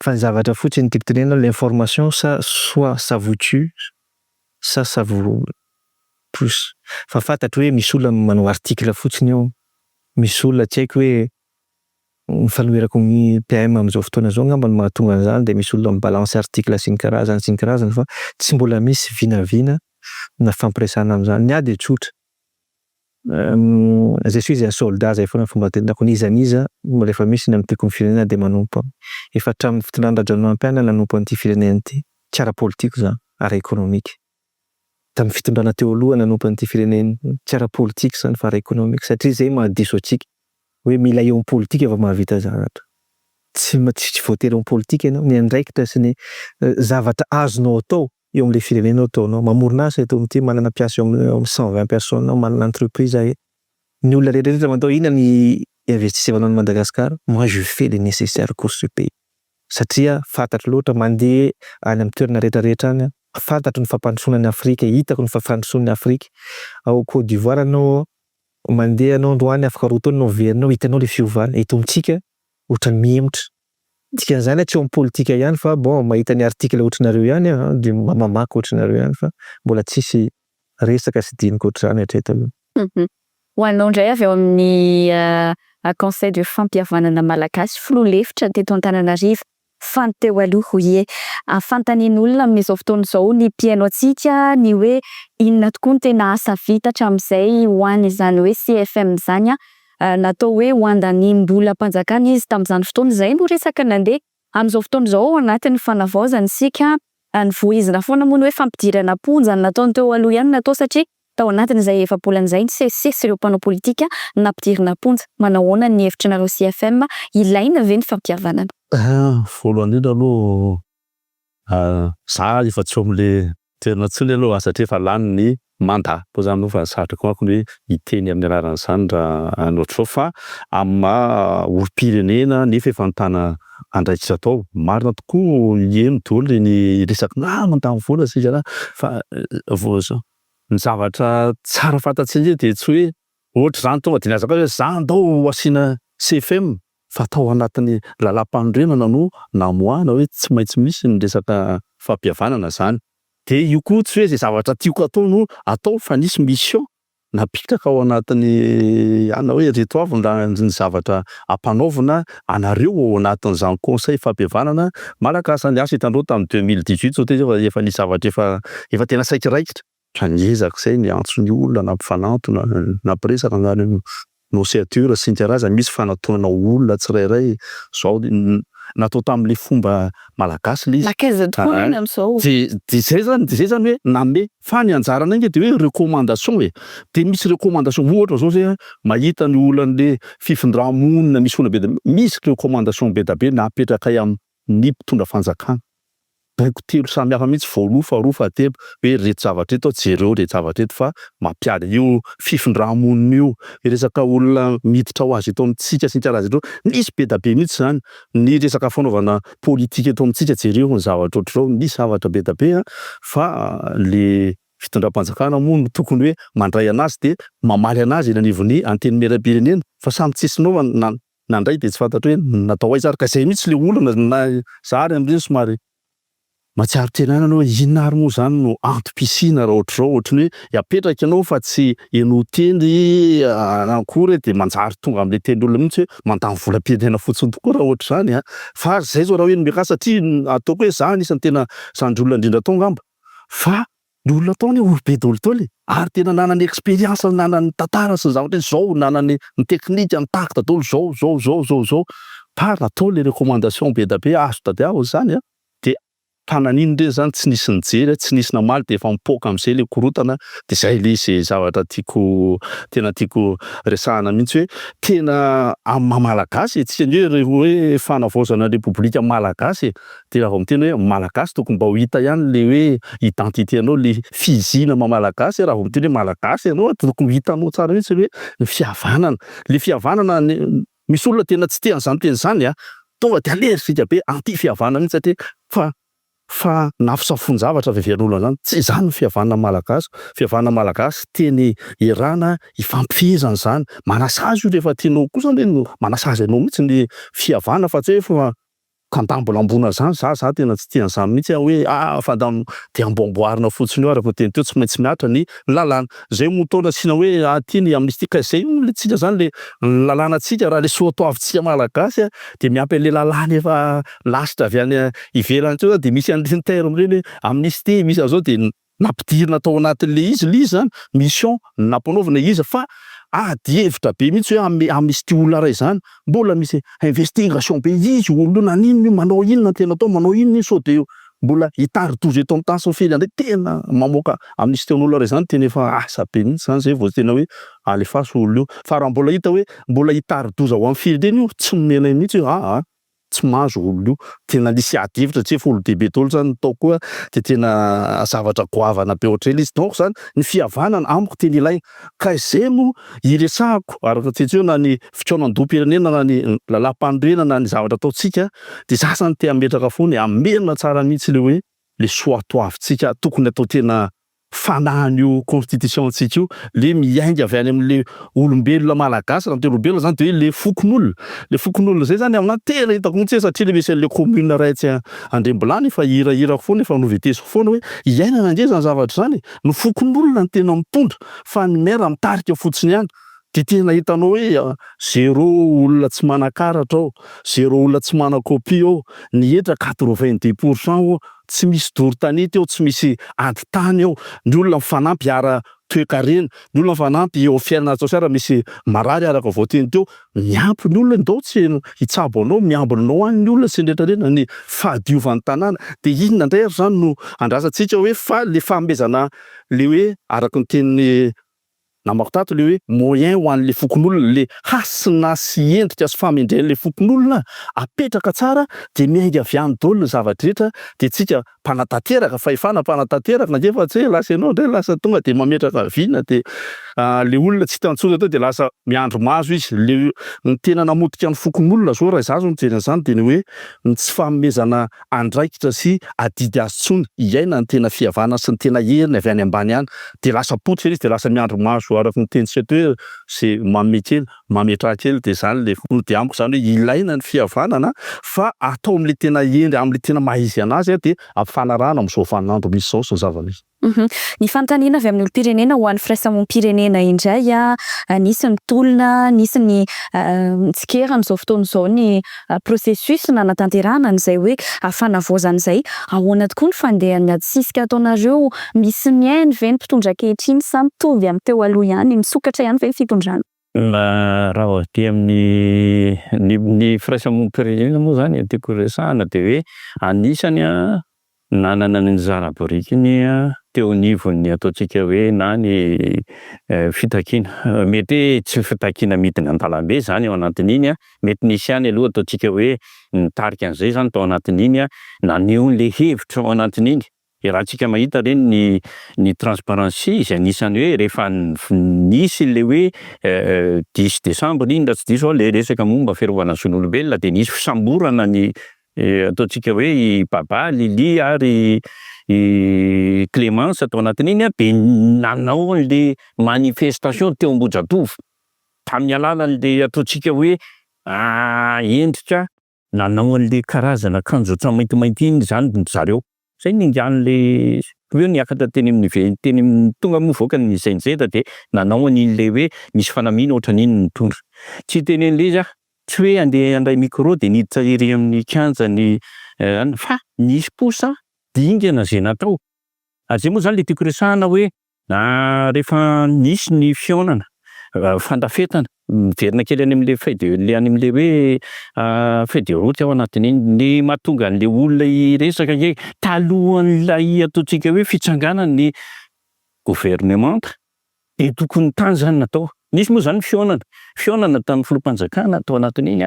Fa ny zavatra fotsiny tiako tenena l'information soit ça vous tue, ça vous pousse. Fa fantatro hoe misy olona manao article fotsiny ao, misy olona tsy haiko hoe mifanoherako ny PM amin'izao fotoana zao ngamba no mahatonga an'izany, de misy olona mibalanse article sy ny karazany fa tsy mbola misy vinavina na fampiresana amin'izany. Ny ady tsotra. Je suis un soldat zay foana fomba tenenako, nizaniza rehefa misy ny amin'ny firenena de manompo. Efa hatramin'ny fitondran-dRadranomampihana nanompo an'ity firenena ity. Tsy ara-politika zany, ara-économique. Tamin'ny fitondrana teo aloha nanompo an'ity firenena, tsy ara-politika zany fa ara-économique, satria zay mahadiso antsika hoe mila eo politika vao mahavita zavatra. Tsy voatery eo politika ianao, ny andraikitra sy ny zavatra azonao atao eo amin'ilay firenena ataonao. Mamorona asa eto amin'ity, manana mpiasa eo amin'ny 120 personnes, manana entreprise ahe. Ny olona rehetra mandao inona ny investisemanao ny Madagasikara? Moi je fais le nécessaire pour ce pays. Satria fantatro loatra mandeha any amin'ny toerana rehetrarehetra any, fantatro ny fampandrosoana Afrika, hitako ny fampandrosoana Afrika. Ao Côte d'Ivoire anao mandeha anao androany afaka roa taona anao verinao, hitanao le fiovana. Eto amintsika ohatran'ny miemotra. Dikan'izany tsy eo amin'ny politika ihany fa bon mahita ny article ohatranareo ihany de mamaky ohatranareo ihany fa mbola tsisy resaka sy diniko ohatr'izany hatreto aloha. Ho anao indray avy eo amin'ny conseil de fampihavanana malagasy, filoha lefitra teto Antananarivo, fany teo aloha hoe afantanin'olona amin'izao fotoana izao ny mpihaino antsika ny hoe inona tokoa ny tena asa vita hatramin'izay ho an'ny izany hoe CFM zany natao hoe ho andanimbola mpanjakana izy tamin'izany fotoana izay no resaka nandeha. Amin'izao fotoana izao ao anatin'ny fanavaozana isika ny voizina foana moa hoe fampidirana ponja nataony teo aloha ihany natao satria tao anatin'izay efa-bolana izay sesy ireo mpanao politika nampidirana ponja. Manao ahoana ny hevitrinareo CFM, ilaina ve ny fampihavanana? Voalohany indrindra aloha za efa tsy eo amin'le toerana intsony aloha satria efa lany ny mandat. Po zany aloha fa sarotrako manko hoe hiteny amin'ny alalan'izany raha ny ohatr'izao fa amin'ny olom-pirenena nefa efa nitana andraikitra tao. Marina tokoa eno daholo ny resaka mandany vola sika fa ny zavatra tsara fantatsika de tsy hoe ohatra zany tonga de niazaka hoe za andao asiana CFM fa atao anatin'ny lalam-panorenana no namoahana hoe tsy maintsy misy ny resaka fampihavanana zany. De io koa tsy hoe zay zavatra tiako atao no atao fa nisy mission napitraka ao anatin'ny ana hoe reto avy ny zavatra ampanaovina anareo ao anatin'izany conseil fampihavanana malagasy. Ny asa hitandreo tamin'ny 2018 zao teo efa nisy zavatra efa tena saikiraikitra. Fa niezaka izay ny antso ny olona nampifanato nampiresaka ngany nosiatura sy ny karazany, misy fanatonana olona tsirairay zao natao tamin'le fomba malagasy le izy. Lakaiza tokoa iny amin'izao. De zay zany hoe name fa ny anjarana iny de hoe recommandation e. De misy recommandation ohatra zao zay mahita ny olona fifindramonina misy olona be da misy recommandation be da be napetraka amin'ny mpitondra fanjakana. Baiko telo samy hafa mihitsy voaloha, faharoa, fahatelo hoe reto zavatra eto jereo reto zavatra eto fa mampiady io fifindramonina io resaka olona miditra ho azy eto amintsika sy ny karaza eto nisy be da be mihitsy zany. Ny resaka fanaovana politika eto amintsika jereo ny zavatra ohatr'izao misy zavatra be da be fa le fitondram-panjakana moa no tokony hoe mandray anazy de mamaly anazy eny anivon'ny anteny miaram-pirenena fa samy tsisy naova nandray de tsy fantatro hoe natao aiza ary ka zay mihitsy le olona na zary amin'ireny somary matsiaro tenana anao inona ary moa zany no antom-pisina raha ohatr'izao ohatrany hoe apetraka ianao fa tsy eno teny anakory de manjary tonga amin'le ten'olona mihitsy hoe mandany volam-pirenena fotsiny tokoa raha ohatr'izany fa zay zao raha hoe miakasa satria ataoko hoe za anisan'ny tena sandry olona indrindra tao ngamba fa ny olona taony olobe daholo taony ary tena nanany expérience, nanany tantara sy ny zavatra zao, nanany ny teknika ny takta daholo zao par natao le recommandation be da be azo dade aho zany de tanan'iny ndreny zany tsy nisy nijery tsy nisy namaly de efa mipoaka amin'izay le korotana. De zay le izay zavatra tena tiako resahana mihitsy hoe tena amin'ny malagasy tsika ny hoe fanavaozana repoblika malagasy de raha vao miteny hoe malagasy tokony mba ho hita ihany le hoe identité anao le fizina malagasy. Raha vao miteny hoe malagasy ianao tokony hitanao tsara mihitsy hoe ny fihavanana, le fihavanana misy olona tena tsy tean'izany teny zany tonga de alerzika be anty fihavanana mihitsy satria fa nafisafonjavatra veveran'olona zany tsy zany ny fihavanana malagasy. Fihavanana malagasy teny erana ifampifehezana zany, manasazy io rehefa tianao kosa zany manasazy anao mihitsy ny fihavana fa tsy hoe tandambolambona zany za tena tsy tia an'izany mihitsy hoe fandam de amboamboarina fotsiny eo araka teny teo tsy maintsy miatra ny lalàna zay motona sina hoe aty ny amin'ny ity ka zay le tsika zany le lalànantsika raha le soatoavintsika malagasy de miampy an'le lalàna efa lasitra avy any ivelany teo de misy an'ireny terme reny amnistie misy azao de nampidirina tao anatin'le izy le izy zany mission nampanaovina izy fa hevitra be mihitsy hoe amnistie olona ray zany mbola misy investigation be izy olo nanino manao inona tena atao manao inona so de mbola hitaridozy eto amin'ny tany sy fely andray tena mamoaka amnistie n'olona ray zany tena efa asa be mihitsy zany zay vao tena hoe alefaso olo io fa raha mbola hita hoe mbola hitaridoza ho amin'ny firenena io tsy menay mihitsy hoe tsy mahazo olo io tena nisy adivitra tsy efa olo dehibe tolo zany tao koa de tena zavatra goavana be ohatr'ely izy donc zany ny fihavanana amiko tena ilaina ka izay no iresahako araka tsetseo na ny fitraonan-dom-pirenena na ny lalam-panorenana na ny zavatra ataotsika de za zany te hametraka foana hamerina tsara mihitsy le hoe le soatoavintsika tokony atao tena fanahan'io constitution-tsika io le miainga avy any amin'le olombelona malagasy raha olombelona zany de hoe le fokon'olona zay zany amin'any tena hitako mihitsy satria le misy an'le commune raitsy andrembolany fa hirahirako foana efa novetesiko foana hoe iainana ndre zany zavatra zany no fokon'olona ny tena mitondra fa ny maire mitarika fotsiny ihany de tena hitanao hoe zéro olona tsy manan-karatra ao, zéro olona tsy manan-kopia ao, ny hetra 90% ao tsy misy doro-tanety ao, tsy misy adi-tany ao, ny olona mifanampy ara-toe-karena, ny olona mifanampy eo fiainana atao sara misy marary araka voateny teo, miampy ny olona ndao tsy hitsabo anao, miambinanao any ny olona sy nrehetrarehetra ny fahadiovan'ny tanàna de inona indray zany no andrasantsika hoe fa le fanomezana le hoe araka ny tenin'ny namako tato le hoe moyen ho an'le fokon'olona le hasina sy endrika sy famendren'le fokon'olona apetraka tsara de miainga avy any daholo ny zavatra rehetra de tsika mpanatanteraka fahefana mpanatanteraka na fa tsy hoe lasa ianao ndray lasa tonga de mametraka vina de le olona tsy tantsona tao de lasa miandro mazo izy le ny tena namotika ny fokon'olona zao raha izazo ny zany de ny hoe ny tsy fanomezana andraikitra sy adidy azy tsony iaina ny tena fihavana sy ny tena heriny avy any ambany any de lasa potika izy de lasa miandro mazo araka ny teny sety hoe c'est mametra kely de zany le fokony de amiko zany hoe ilaina ny fihavanana fa atao amin'le tena endry amin'le tena maizy anazy de amfanarahana amin'izao vaninandro misy zao sy zava-misy. Ny fanontaniana avy amin'ny olo-pirenena ho an'ny firaisamonim-pirenena indray nisy ny tolona, nisy ny tsikerana zao fotoan'izao ny processus nanatanterahana an'izay hoe fanavaozana izay ahoana tokoa ny fandehan'ny adsisika ataonareo misy miainy ve ny mpitondra ankehitriny sa mitovy amin'ny teo aloha ihany misokatra ihany ve ny fitondrana? Raha ohatra amin'ny firaisamonim-pirenena moa zany tiako resahana de hoe anisany nanana ny zara-borikiny teo anivon'ny ataontsika hoe na ny fitakiana mety tsy fitakiana midina an-dalambe zany ao anatin'iny mety nisy ihany aloha ataontsika hoe nitarika an'izay zany tao anatin'iny naneho le hevitra ao anatin'iny raha tsika mahita reny ny transparency izay anisany hoe rehefa nisy le hoe 10 décembre iny raha tsy diso le resaka momba fiarovana ny zon'olombelona de nisy fisamborana ny ataontsika hoe i Baba, Lily ary i Clémence atao anatin'iny de nanao an'le manifestation teo Ambohijatovo tamin'ny alalan'le ataontsika hoe endrika nanao an'le karazana akanjo ohatran'ny maintimainty iny zany zareo zay ningan'le hoe niakatra teny amin'ny tonga mivoaka ny 𝐊𝐳𝐧 de nanao an'ile hoe misy fanamiana ohatran'iny nitondra tsy tenen'le izy tsy hoe andeha andray micro de niditra ery amin'ny kianja ny fa nisy posa dingana zay natao zay moa zany le tiako resahana hoe rehefa nisy ny fionana fandafetana miverina kely any amin'le le any amin'le hoe feuille de route ao anatin'iny ny mahatonga an'le olona iresaka talohan'ilay ataontsika hoe fitsanganan'ny gouvernement de tokony tany zany natao nisy moa zany fionana tamin'ny filoham-panjakana tao anatin'iny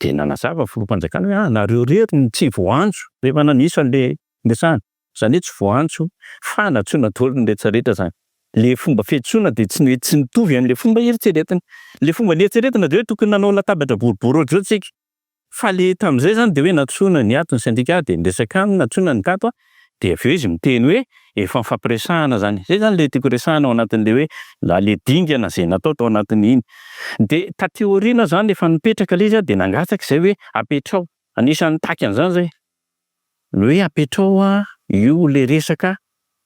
de nanazava filoham-panjakana hoe nareo rery tsy voantso rehefa nanisy an'le resahana zany hoe tsy voantso fa natsoina daholo ny rehetrarehetra zany le fomba fiantsoana de tsy nitovy amin'le fomba eritreretana le fomba nieritreretana de hoe tokony nanao latabatra boribory ohatr'izao tsika fa le tamin'izay zany de hoe natsoina ny ato ny syndicat de niresaka aminy natsoina ny tato de avy eo izy miteny hoe efa mifampiresahana zany zay zany le tiako resahana ao anatin'le hoe le dingana zay natao tao anatin'iny de taty aoriana zany efa nipetraka le izy de nangatsaka izay hoe apetrao Anisan'ny taky an'izany zay ny hoe apetrao io le resaka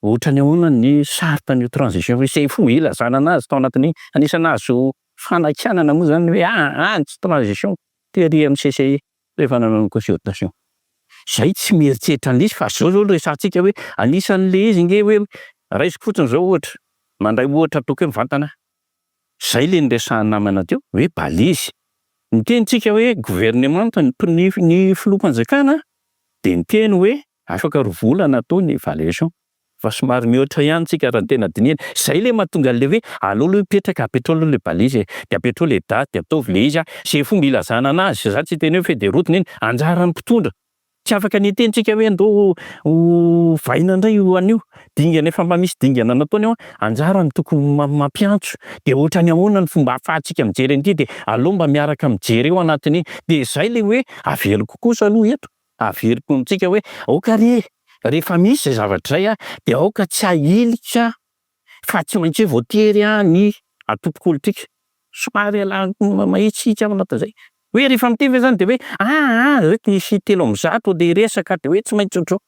ohatra ny ahoana ny sarta ny transition izay fomba ilazana anazy tao anatin'ny anisany azo fanakanana moa zany hoe antsy transition théorie amin'ny CCI rehefa nanao consultation. Zay tsy mieritreritra an'ilay izy fa zao resantsika hoe anisan'le izy nge hoe raisiko fotsiny zao ohatra mandray ohatra ataoko hoe mivantana. Zay le niresahany namana teo hoe balizy. Nitenitsika hoe gouvernement ny filoham-panjakana de niteny hoe afaka rovolana atao ny évaluation. Fa somary mihoatra ihany tsika raha tena dinihana. Zay le mahatonga an'le hoe aleo aloha mipetraka apetrao aloha le balizy de apetrao le daty de ataovy le izy zay fomba ilazana anazy. Za tsy teny hoe feuille de route neny anjaran'ny mpitondra. Tsy afaka nitentsika hoe andao vaina indray io an'io dingana efa mba misy dingana nataony ao anjarany tokony mampiantso de ohatra ny ahoana ny fomba ahafahantsika mijery an'ity de aleo mba miaraka mijery eo anatiny de zay le hoe aveliko kosa aloha eto averiko amintsika hoe aoka rehefa misy zay zavatra zay de aoka tsy ahilika fa tsy maintsy hoe voatery ny atoko politika somary mahitsihitsy ao anatin'izay hoe rehefa mitevy zany de hoe reto nisy 3 de resaka de hoe tsy maintsy otrao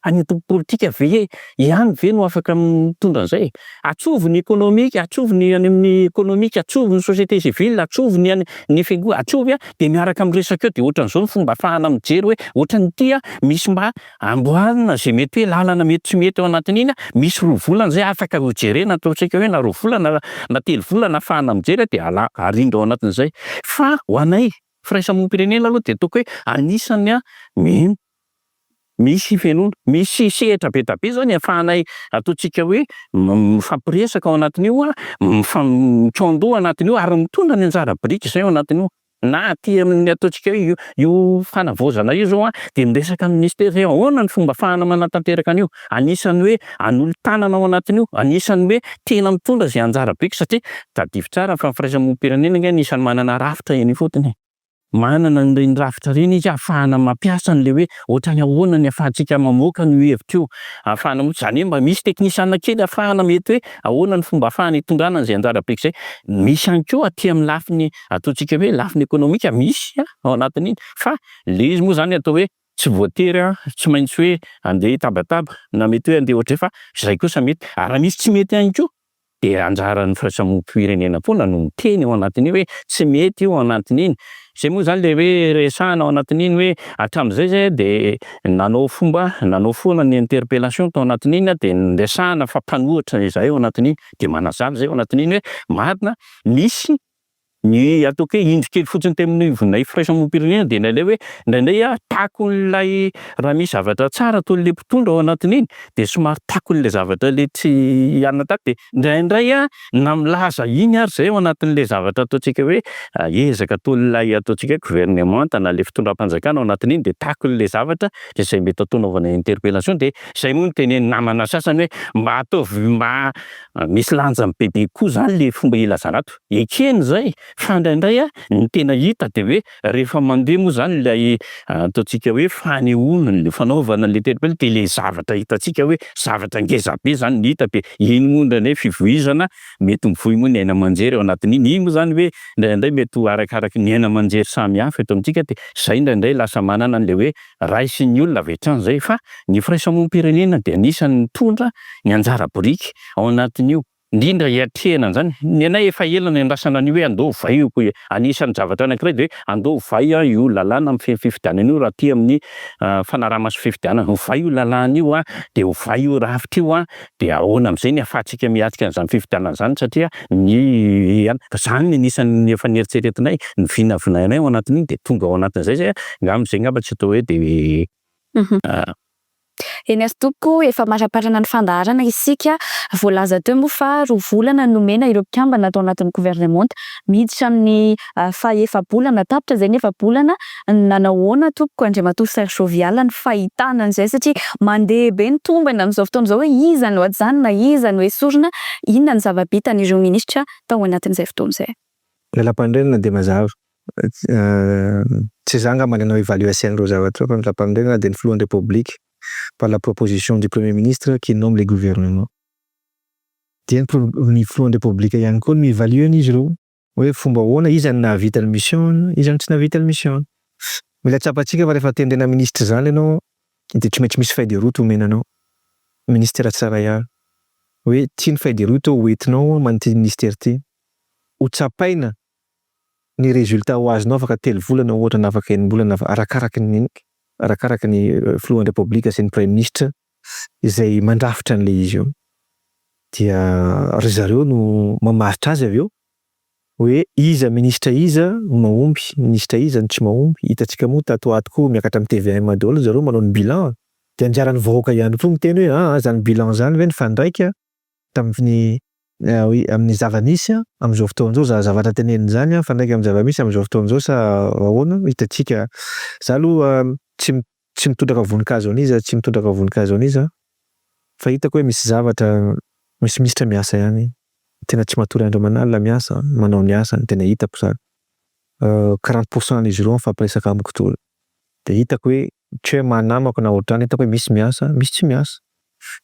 any atoko politika ve ihany ve no afaka mitondra an'izay atsovo ny économique atsovo ny any amin'ny économique atsovo ny société civile atsovo ny ny fiangonana atsovo de miaraka amin'ny resaka eo de ohatran'izao ny fomba ahafahana mijery hoe ohatran'ny ity misy mba amboarina zay mety hoe lalana mety tsy mety ao anatin'iny misy roa volana zay afaka ho jerena ataontsika hoe na roa volana na 3 volana ahafahana mijery de arindra ao anatin'izay fa ho anay firaisamonim-pirenena aloha de ataoko hoe anisany misy fianona misy sehatra be da be zao ny ahafahanay ataontsika hoe mifampiresaka ao anatin'io mitsoandoha anatin'io ary mitondra ny anjara biriky zay ao anatin'io na aty amin'ny ataontsika hoe io fanavaozana io zao de miresaka amin'ny ministera zay ahoana ny fomba ahafahana manatanteraka an'io anisany hoe anolo-tanana ao anatin'io anisany hoe tena mitondra zay anjara biriky satria tadidivy tsara fa ny firaisamonim-pirenena nge anisany manana rafitra eny fotony manana ny rafitra reny izy ahafahana mampiasa an'le hoe ohatrany ahoana ny ahafahantsika mamoaka ny hevitra io ahafahana zany hoe mba misy teknisiana kely ahafahana mety hoe ahoana ny fomba ahafahana hitondrana zay anjara biriky zay misy ihany koa aty amin'ny lafiny ataontsika hoe lafiny économique misy ao anatin'iny fa le izy moa zany atao hoe tsy voatery tsy maintsy hoe andeha hitabataba na mety hoe andeha ohatra fa zay kosa mety raha misy tsy mety ihany koa de anjaran'ny firaisamonim-pirenena foana no miteny ao anatin'io hoe tsy mety io ao anatin'iny. Zay moa zany le hoe resahana ao anatin'iny hoe hatramin'izay de nanao foana ny interpellation tao anatin'iny de resahana fa mpanohitra izay ao anatin'iny de manazava zay ao anatin'iny hoe marina misy ny ataoko hoe indro kely fotsiny temin'ny firaisamonim-pirenena de nalay hoe indraindray takon'ilay raha misy zavatra tsara ataon'le mpitondra ao anatin'iny de somary takon'le zavatra le tsy anatako de indraindray na milaza iny ary zay ao anatin'le zavatra ataontsika hoe ezaka ataon'ilay ataontsika hoe gouvernement na le fitondram-panjakana ao anatin'iny de takon'le zavatra de zay mety atao naovana interpellation de zay moa no tenen'ny namana sasany hoe mba ataovy mba misy lanjany bebe koa zany le fomba ilazana ato ekeny zay fa indraindray ny tena hita de hoe rehefa mandeha moa zany ilay ataontsika hoe fanehoana le fanaovana le interpellation de le zavatra hitantsika hoe zavatra ngeza be zany ny hita be iny moa indraindray fivoizana mety mivoy moa ny aina aman-jery ao anatin'iny iny moa zany hoe indraindray mety ho arakaraky ny aina aman-jery samy hafa eto amintsika de zay indraindray lasa manana an'le hoe raisy ny olona avy hatrany zay fa ny firaisamonim-pirenena de anisany mitondra ny anjara biriky ao anatin'io indrindra hiatrehana zany ny anay efa ela ny andrasana an'io hoe andao vai io anisan'ny zavatra anankiray de hoe andao vai io lalàna amin'ny fifidianana io raha ty amin'ny fanaraha maso fifidianana vai io lalàna io de vai io rafitra io de ahoana am'izay ny ahafahantsika miatrika an'izany fifidianana zany satria zany ny anisan'ny efa nieritseretinay ny vinavinainay ao anatin'iny de tonga ao anatin'izay zay ngam'izay ngamba tsy atao hoe de Eny Antoko efa maraparana ny fandaharana isika voalaza teo moa fa 2 volana nomena ireo mpikambana atao anatin'ny gouvernement miditra amin'ny faha-efa-bolana tapitra zay ny efa-bolana nanahoana Topoko Andriamatoa Serge Viala ny fahitana an'izay satria mandeha be ny tombana amin'izao fotoana izao hoe iza no ajanona iza no esorina inona ny zava-bitan'ireo minisitra tao anatin'izay fotoana izay. Lalam-pandrenana de mazava tsy zanga manana évaluation reo zavatra fa ny lalam-pandrenana de ny filohan'ny république par la proposition du Premier ministre qui nomme les gouvernements. Dia ny filohan'ny république ihany koa mi-évaluer izy ireo hoe fomba ahoana iza no nahavita ny mission iza no tsy nahavita ny mission Mila tsapantsika fa rehefa tendrena minisitra zany ianao dia tsy maintsy misy feuille de route omenanao ministera tsirairay hoe ty ny feuille de route hoentinao manity ministera ty, ho tsapaina ny résultat ho azonao afaka 3 volana ohatra na afaka 1 bolana arakaraky ny filohan'ny repoblika sy ny premier ministre izay mandrafitra an'le izy io. Dia ry zareo no mamaritra azy avy eo hoe iza ministra iza mahomby, ministra iza ny tsy mahomby. Hitantsika moa tato koa miakatra amin'ny TVA daholo zareo manao ny bilan. Dia anjaran'ny vahoaka ihany koa miteny hoe zany bilan zany ve nifandraika tamin'ny amin'ny zava-misy amin'izao fotoana izao zavatra teneniny zany fandraika amin'ny zava-misy amin'izao fotoana izao sa ahoana. Hitantsika za aloha tsy mitondraka voninkazo an'iza, tsy mitondraka voninkazo an'iza fa hitako hoe misy zavatra, misy ministra miasa ihany tena tsy matory andro manalina miasa, manao ny asa, tena hitako zany. 40% an'izy ireo mifampiresaka amiko toy. Dia hitako hoe tsy hoe manamako na ohatrany, hitako hoe misy miasa, misy tsy miasa.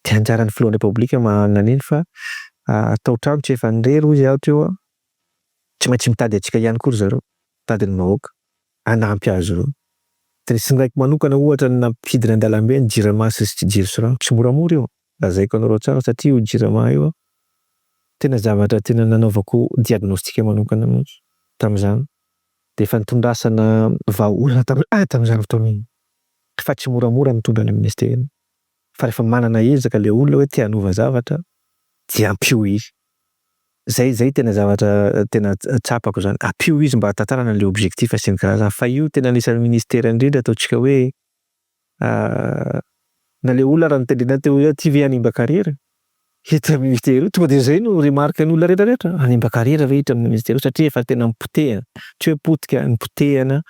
Dia anjaran'ny filohan'ny repoblika naniny fa atao trano tsy efa nirery hoy aho teo tsy maintsy mitady antsika ihany koa ry zareo, mitady ny vahoaka hanampy azy ireo. Dia sy ndraiky manokana ohatra nampifidina an-dalambe ny jirama sy jiro sy rano, tsy moramora io. Lazaiko anareo tsara satria io jirama io tena zavatra tena nanaovako diagnostika manokana mihitsy tamin'izany. Dia efa nitondrasana vahaolana tamin'izany fotoana iny. Fa tsy moramora mitondra ny ministera. Fa rehefa manana ezaka ilay olona hoe te hanova zavatra dia ampio izy. Zay tena zavatra tena tsapako zany. Ampio izy mba hahatantarana ilay objectif sy ny karazany. Fa io tena anisan'ny ministera indrindra ataontsika hoe na ilay olona raha nitendrena teo hoe ty ve hanimba karera hita amin'ny ministera io, tonga dia zay no remarque ny olona rehetrarehetra. Hanimba karera ve hita amin'ny ministera io satria efa tena mipotehana, tsy hoe potika, nipotehana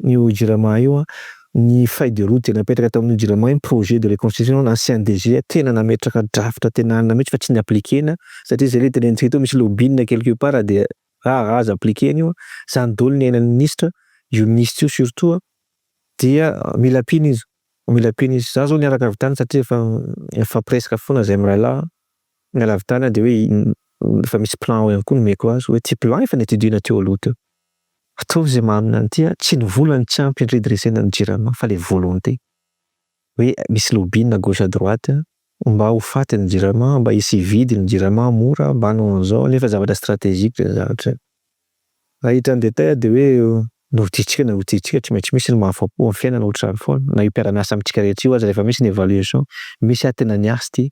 io jirama io. Ny feuille de route napetraka tao amin'ny jirama io, projet de reconstruction ancien DG tena nametraka drafitra tena mihitsy fa tsy niaplikena satria zay ilay tenenitsika teo misy lobbying quelque part dia azo aplikena io. Zany daholo ny ainan'ny ministra, io ministre io surtout dia mila pina izy. Mila pina izy. Za zao niaraka avy tany satria efa presque foana zay mirahalahy. Miala avy tany dia hoe efa misy plan ihany koa nomeko azy hoe ty plan efa netidina teo aloha teo. Atao izay mahamina an'ity tsy ny volany tsy ampy ny redressena ny jirama fa le volonté. Hoe misy lobbying à gauche à droite mba ho faty ny jirama, mba hisy hividy ny jirama mora, mba hanao an'izao nefa zavatra stratégique zay zavatra. Raha hita ny détail dia hoe novidintsika tsy maintsy misy ny mahafapo amin'ny fiainana ohatrany foana. Na io mpiara-miasa amintsika rehetra io aza rehefa misy ny évaluation, misy tena niasy ty,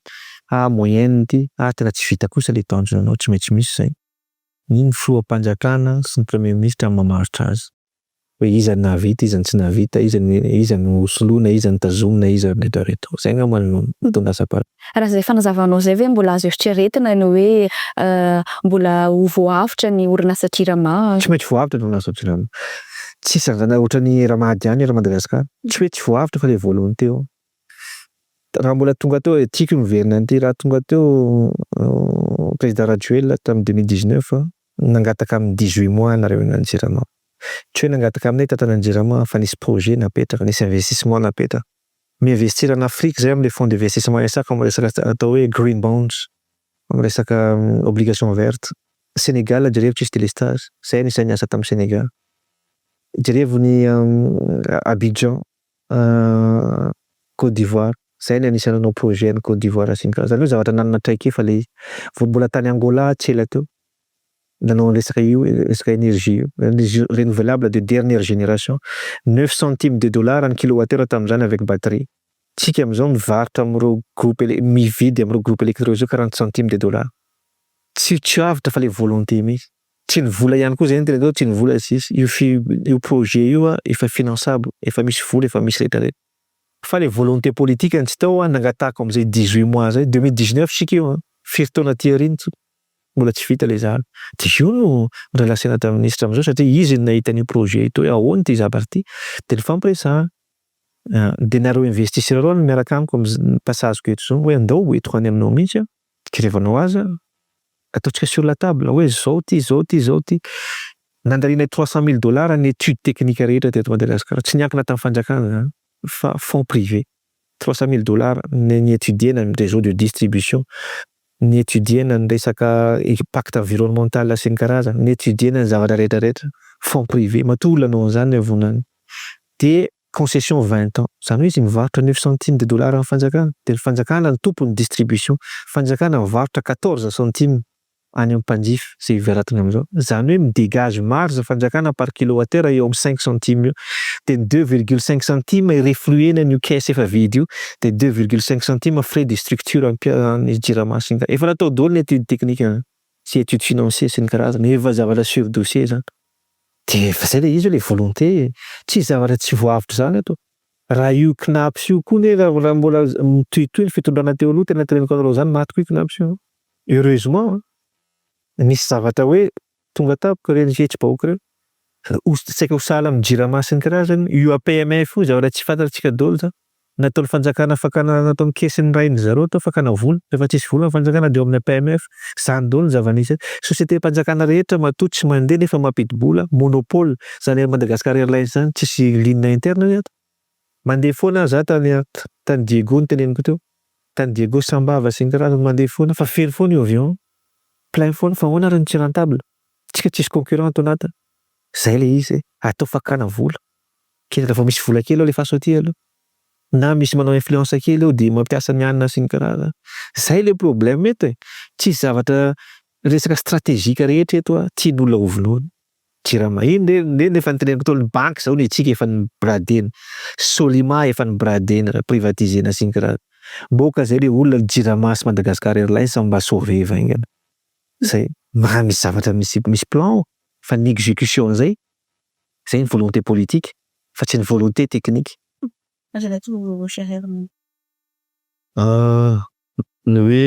moyenne ty, tena tsy vita kosa ilay tanjonanao, tsy maintsy misy izay. Ny filoham-panjakana sy ny premier ministre mamaritra azy hoe iza ny nahavita, iza ny tsy nahavita, iza ny hosoloina, iza ny tazomina, iza ny rehetrarehetra. Izay angamba no tondrasam-paharazana. Raha izay fanazavanao izay ve mbola azo eritreretina ny hoe mbola ho voavitra ny orinasa jirama? Tsy maintsy voavitra ny orinasa jirama. Tsisy zany ohatra ny Ramadaniana ery Madagasikara. Tsy hoe tsy voavitra fa ilay volonté eo. Raha mbola tonga teo tiako miverina an'ity, raha tonga teo président Rajoelina tamin'ny 2019 nangataka amin'ny 18 mois nareo ny jirama. Tsy hoe nangataka aminay tantana ny jirama fa nisy projet napetraka, nisy investissement napetraka. Miinvestir en Afrique zay amin'ny fonds d'investissement esaka amin'ny resaka atao hoe green bonds, amin'ny resaka obligation verte. Sénégal jereo tsisy délestage, zay anisan'ny asa tamin'ny Sénégal. Jereo ny Abidjan, Côte d'Ivoire, zay ny anisan'ny nanao projet ny Côte d'Ivoire sy ny karazany. Io zavatra nanana traikefa fa le mbola tany Angola tsy ela teo. Nanao resaka énergie renouvelable de dernière génération. 9 centimes de dollars ny kilowattheure tamin'izany avec batterie. Tsika amin'izao mivarotra amin'ireo groupe mividy amin'ireo groupe électrogène 40 centimes de dollars. Tsy avitra fa le volonté mihitsy. Tsy ny vola ihany koa zay ny tena tsy ny vola sisy. Io projet io efa finançable, efa misy vola, efa misy rehetrarehetra. Fa le volonté politique ny tsy tao nangatako amin'izay 18 mois zay 2019 sika io firy-taona ty aoriana mbola tsy vita le zany. Dia io no relasena tamin'ny ministra amin'izao satria izy no nahita ny projet ito hoe ahoana ty zavatra ty. Dia ny fampiresahana. Dia nareo investisseur reo miaraka amiko amin'ny passazeko eto izao hoe andao hoeto any aminao mihitsy kirevanao aza ataontsika sur la table hoe zao ty. Nandarinay 300 000 dollars ny étude technique rehetra teto Madagasikara. Tsy niankina tamin'ny fanjakana zany fa fonds privé. 300 000 dollars ny étudiena ny réseau de distribution, ny étudiena ny resaka impact environnemental sy ny karazany, ny étudiena ny zavatra rehetrarehetra, fonds privé. Matoa olona anao an'izany ny avonany. dia concession 20 ans. Zany hoe izy mivarotra 9 centimes de dollars amin'ny fanjakana. Dia ny fanjakana ny tompony distribution. Fanjakana mivarotra 14 centimes any amin'ny mpanjifa izay iveratany amin'izao. Zany hoe midégage marge fanjakana par kilowattheure eo amin'ny 5 centimes io. Dia 2,5 centimes refluena io caisse efa vidy io. Dia 2,5 centimes frais de structure amin'ny jirama. Efa natao daholo ny étude technique sy étude financière sy ny karazany. Efa zavatra sur dossier zany. Dia efa izay ilay izy ilay volonté. Tsy zavatra tsy voavitra zany ato. Raha io 𝐀𝐿𝐻 io koa raha mbola mitohitohy ny fitondrana teo aloha tena teneniko anareo zany maty koa 𝐀𝐿𝐻 io. Heureusement misy zavatra hoe tonga tapoka reny hetry-bahoaka reny. Saika ho sahala amin'ny jirama sy ny karazany. Io APMF io zavatra tsy fantatsika daholo zany. Nataon'ny fanjakana fakana natao ny caisse-ny rainy zareo atao fakana vola. Rehefa tsisy vola ny fanjakana dia eo amin'ny APMF. Zany daholo ny zava-nisy. Société mpanjakana rehetra matoa tsy mandeha nefa mampidi-bola. Monopole zany Madagascar Airlines zany tsisy ligne interne ny ato. Mandeha foana za tany Diego ny teneniko teo. Tany Diego Sambava sy ny karazany mandeha foana fa fery foana io avion. Plein foana fa ahoana ary ny tsy rentable. Tsika tsisy concurrent ato anatiny. Zay ilay izy atao fakana vola. Kely rehefa misy vola kely ao ilay fasoty aloha. Na misy manao influence kely ao dia mampiasa ny anina sy ny karazany. Zay ilay problème eto. Tsy zavatra resaka stratégique rehetra eto tian'olona hovonoana. Jirama iny nefa niteneniko tao ny banky zao ny etsika efa nibradena. Solima efa nibradena privatisena sy ny karazany. Boka zay ilay olona jirama sy Madagascar Airlines mba sauver vaingana. Zay misy zavatra misy plan fa ny exécution zay ny volonté politique fa tsy ny volonté technique. Ny hoe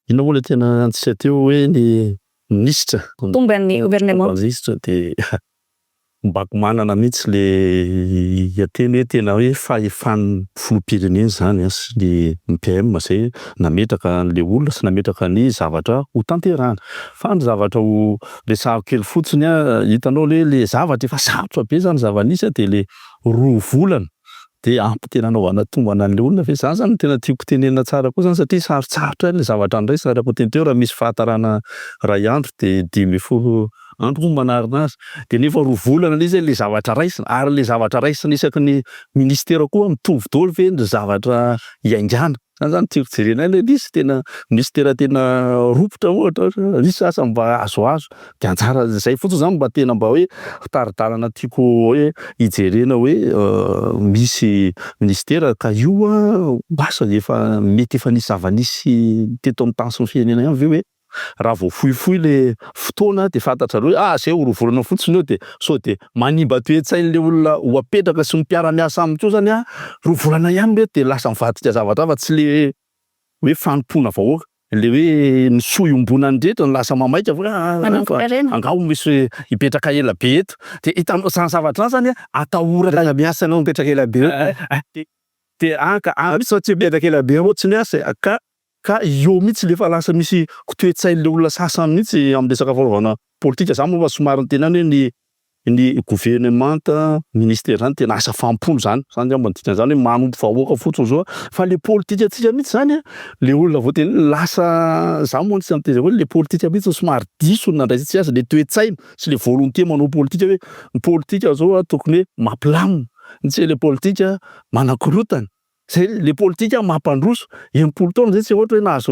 ino moa ilay tena antsika teo hoe ny ministra Tomban'ny gouvernement. ministra dia mbako manana mihitsy le ateny hoe tena hoe fahefan'ny filoham-pirenena zany sy ny PM izay nametraka an'ilay olona sy nametraka ny zavatra ho tanterahana. Fa ny zavatra ho resahako kely fotsiny hitanao le zavatra efa sarotra be zany zava-nisy dia le 2 volana dia ampy tena anaovana tombana an'ilay olona fa izany zany tena tiako tenenina tsara koa zany satria sarotsarotra ny zavatra an'ireny sady ako teny teo raha misy fahatarana 2 andro dia 10 andro no manarina azy. Dia nefa 2 volana ilay le zavatra raisina ary le zavatra raisina isaky ny ministera koa mitovy daholo ve ny zavatra iaingana. Zany tiako jerena ilay misy tena ministera tena ropotra ohatra misy sasa mba azoazo dia anjara izay fotsiny zany mba tena mba hoe fitaridarana tiako hoe hijerena hoe misy ministera ka io basa efa mety efa nisy zava-nisy teto amin'ny tany sy ny firenena ihany ve hoe raha vao fohifohy le fotoana dia fantatra hoe zay 2 volana fotsiny eo dia sao dia manimba toe-tsain'ilay olona ho apetraka sy ny mpiara-miasa aminy koa zany 2 volana ihany mety dia lasa mivadika zavatra fa tsy le hoe fanompoana vahoaka le hoe ny sohiombona ny rehetra ny lasa mamaika angao misy hipetraka ela be eto dia hitanao zany zavatra zany atahorana miasa anao mipetraka ela be dia sao tsy mipetraka ela be ohatsiny ka eo mihitsy le fa lasa misy toe-tsain'ilay olona sasany mihitsy amin'ny resaka fanaovana politika. Zany moa somary ny tenany hoe ny gouvernement ministère zany tena asa fampono zany mba dikany zany hoe manompo vahoaka fotsiny zao fa le politika atsika mihitsy zany le olona vao tena lasa za moa tsy anteza hoe le politika mihitsy somary diso ny nandraisitsy azy le toe-tsaina sy le volonté manao politika hoe ny politika zao tokony hoe mampilamina tsy le politika manakorotana. Zay le politika mampandroso impolo taona zay tsy ohatra hoe nahazo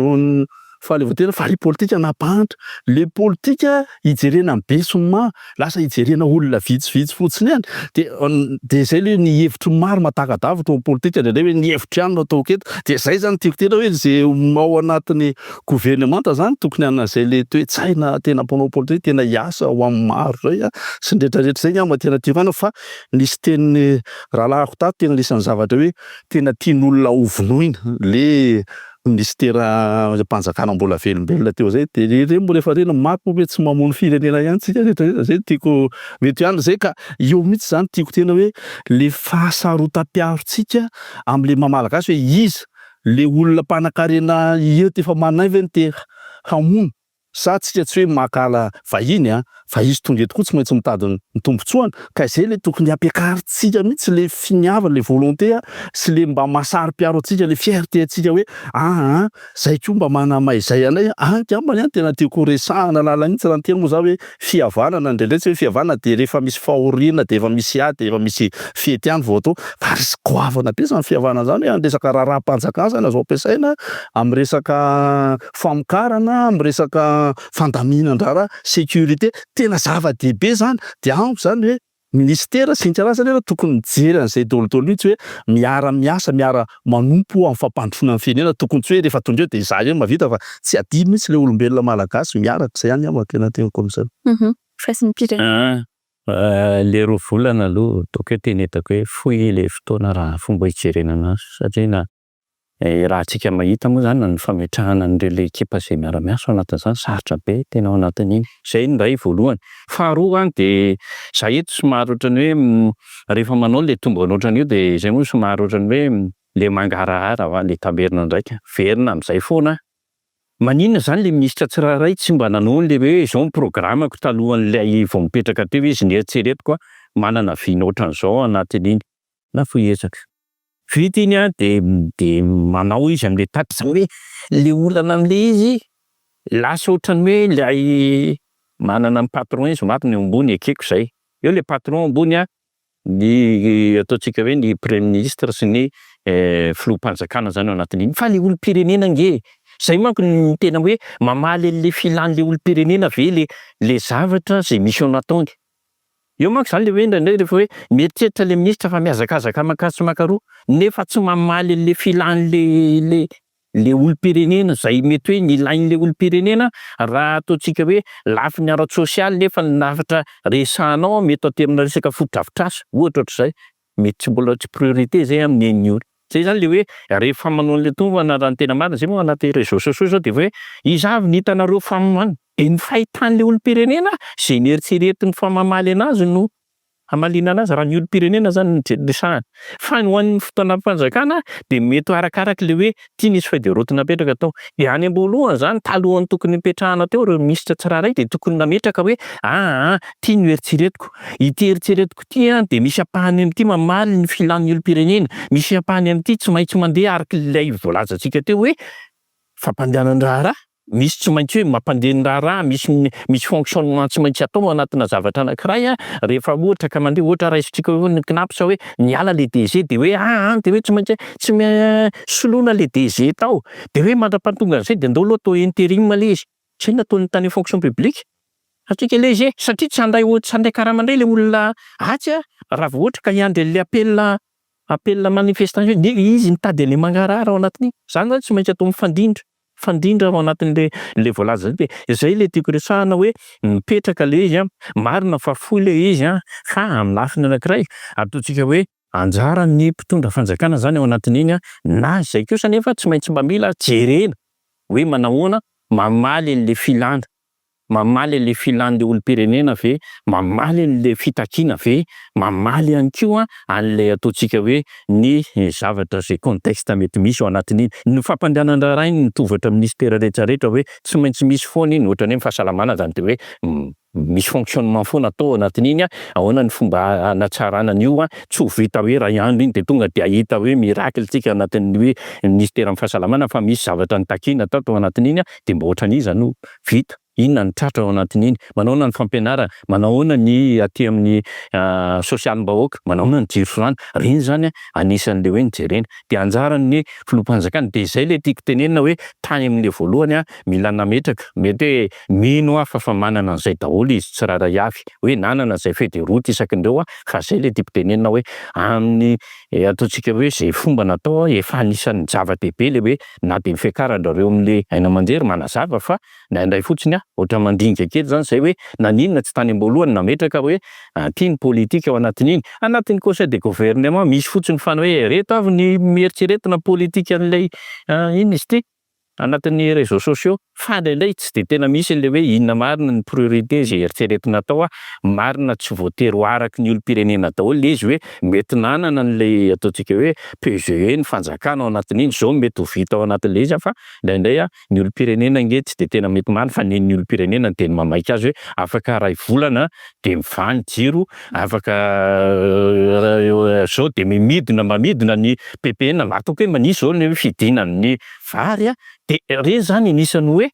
fahaleovantena fa le politika nampahatra le politika hijerena be sy ny maro lasa hijerena olona vitsivitsy fotsiny ihany dia zay le ny hevitry maro mahatakadavitra ny politika indray hoe ny hevitry ihany no atao keto dia zay zany tiako tena hoe zay ao anatin'ny gouvernemanta zany tokony an'izay le toe-tsaina tena mpanao politika tena hiasa ho amin'ny maro zay sy ny rehetrarehetra zay ny tena tiako ana fa nisy teniny rahalahako tato tena nisan'ny zavatra hoe tena tian'olona hovonoina le ministera mpanjakana mbola velombelona teo zay dia reny mbola efa reny maty moa hoe tsy mamono firenena ihany tsika rehetra zay tiako mety ihany zay ka eo mihitsy zany tiako tena hoe le fahasarotam-piarotsika amin'le mamalagasy hoe iza le olona mpanan-karena eto efa manay ve ny te hamono Sa tsika tsy hoe makala vahiny fa izy tonga eto koa tsy maintsy mitady ny tombontsoany, ka izay le tokony ampiakarintsika mihitsy le finiavana, le volonté sy le mba mahasari-piaro antsika, le fierté antsika hoe zay koa mba manamaha izay anay angambany tena tiako resahana lala mihitsy raha tena moa za hoe fihavanana ndraindray tsy hoe fihavanana de rehefa misy fahoriana de efa misy ady de efa misy fety ihany vao atao fa resy goavana be zany fihavanana zany hoe andresaka raharaham-panjakana zany azo ampiasaina amin'ny resaka famokarana, amin'ny resaka fandaminan-draharaha sécurité, tena zava-dehibe zany. De amiko zany hoe ministera sy ny karazany tokony mijery an'izay daholo mihitsy hoe miara-miasa, miara-manompo amin'ny fampandrosoana ny firenena, tokony tsy hoe rehefa tonga eo de za eo mahavita fa tsy adino mihitsy le olombelona malagasy miaraka, zay ihany ama tena tiako amin'izany. Firaisamonim-pirenena. Le roa volana aloha tokeo tenetako hoe foy le fotoana raha fomba hijerenana azy satria na raha antsika mahita moa zany na ny fametrahana an'ireo ekipa izay miara-miasa ao anatin'izany sarotra be tena ao anatin'iny. Zay ny iray voalohany. Faharoa de za eto somary ohatrany hoe rehefa manao le tombony ohatran'io de zay moa somary ohatrany hoe le mangarahara le tamerina ndraika verina amin'izay foana. Maninona zany le minisitra tsirairay tsy mba nanao le hoe zao ny programako talohan'ilay vao mipetraka teo izy nieritseretiko manana vina ohatran'izao anatin'iny na foiezaka. Vita iny de manao izy amin'le tady zao hoe le olana amin'le izy lasa ohatrany hoe ilay manana ny patron izy maty ny ambony akeko zay. Eo le patron ambony ny ataontsika hoe ny premier ministre sy ny filoham-panjakana zany ao anatin'iny. Fa le olom-pirenena nge zay manko ny tena hoe mamaly le filan'le olom-pirenena ve le zavatra zay misy ao nataony. Eo manko zany le hoe indraindray rehefa hoe mieritreritra le ministra fa mihazakazaka maka sy makaroa nefa tsy mamaly le filan'le le olom-pirenena zay mety hoe nilain'le olom-pirenena raha ataontsika hoe lafiny ara-tsosialy nefa ny lafatra resahanao mety aterina resaka foto-drafitr'asa ohatra ohatr'izay mety tsy mbola tsy priorité zay amin'ny aign'olo. Zay zany le hoe rehefa manao an'le tombana raha ny tena marina zay moa anaty réseaux sociaux zao de hoe izy avy ny hitanareo famamana de ny fahitan'le olom-pirenena zay nieritseretiny fa mamaly anazy no hamaliana anazy raha ny olom-pirenena zany ny resahana. Fa ho an'ny fotoana fanjakana de mety arakaraka le hoe tia nisy fahaderotina napetraka tao. De any am-boalohany zany talohan'ny tokony hipetrahana teo reo minisitra tsirairay de tokony nametraka hoe tia no eritseretiko. Ity eritseretiko ty de misy ampahany amin'ity mamaly ny filan'ny olom-pirenena. Misy ampahany amin'ity tsy maintsy mandeha arak'ilay voalazantsika teo hoe fampandehanan-draharaha. Misy tsy maintsy hoe mampandeha ny raharaha, misy fonctionnement tsy maintsy atao anatina zavatra anankiray rehefa ohatra ka mandeha ohatra raisitsika hoe ny 𝐀𝐼𝐻 sao hoe niala le DG de hoe de hoe tsy maintsy soloina le DG tao de hoe mandra-pahatonga an'izay de andao aloha atao intérim le izy. Tsy nataony tany fonction publique. Satria léger satria tsy handay karaha mandray le olona raha vao ohatra ka hiandry le appel manifestation de izy nitady le mangarahara ao anatin'iny. Zany zany tsy maintsy atao mifandindra ao anatin'le voalaza de zay le tiako resahana hoe mipetraka le izy marina fa foy le izy fa amin'ny lafiny anankiray ataontsika hoe anjara ny mpitondra fanjakana zany ao anatin'iny na zay kosa nefa tsy maintsy mba mila jerena hoe manahoana mamaly le filana, mamaly le filan'le olom-pirenena ve, mamaly le fitakiana ve, mamaly ihany koa an'ilay ataontsika hoe ny zavatra zay contexte mety misy ao anatin'iny. Ny fampandehanan-draharaha iny mitovatra ministera rehetrarehetra hoe tsy maintsy misy foana iny ohatran'ny hoe fahasalamana zany de hoe misy fonctionnement foana atao anatin'iny ahoana ny fomba hanatsarana an'io tsy ho vita hoe ray andro iny de tonga de ahita hoe miracle tsika anatin'ny hoe ministera amin'ny fahasalamana fa misy zavatra nitakiana tao anatin'iny de mba ohatran'iza no vita. Inona ny tratra ao anatin'iny, manahoana ny fampianarana, manahoana ny aty amin'ny sosialim-bahoaka, manahoana ny jiro rano, reny zany anisan'le hoe nijerena. De anjaran'ny filoham-panjakana de zay le tiako tenenina hoe tany amin'le voalohany mila nametraka mety hoe mino fa manana an'izay daholo izy tsirairay avy hoe nanana zay feuille de route isakin'ireo fa zay le tiako tenenina hoe amin'ny ataontsika hoe zay fomba natao efa anisan'ny zava-dehibe le hoe na de fiakaran-drareo amin'le aina aman-jery manazava fa indray fotsiny ohatra mandinika kely zany zay hoe naninona tsy tany am-boalohany nametraka hoe tia ny politika ao anatin'iny. Anatin'ny conseil de gouvernement misy fotsiny fana hoe reto avy ny mieritreretina politika an'ilay ino izy ty anatin'ny réseaux sociaux fa indraindray tsy de tena misy le hoe inona marina ny priorité zay eritreretina atao marina tsy voatery ho araky ny olom-pirenena daholo izy hoe mety nanana an'le ataontsika hoe PGE ny fanjakana ao anatin'iny zao mety ho vita ao anatin'le izy fa indraindray ny olom-pirenena nge tsy de tena mety marina fa ny olom-pirenena tena mamaika azy hoe afaka ray volana de mivany jiro afaka zao de mamidina ny PPN atoko hoe manisy zao ny fidinan'ny vary de reny zany anisan'ny hoe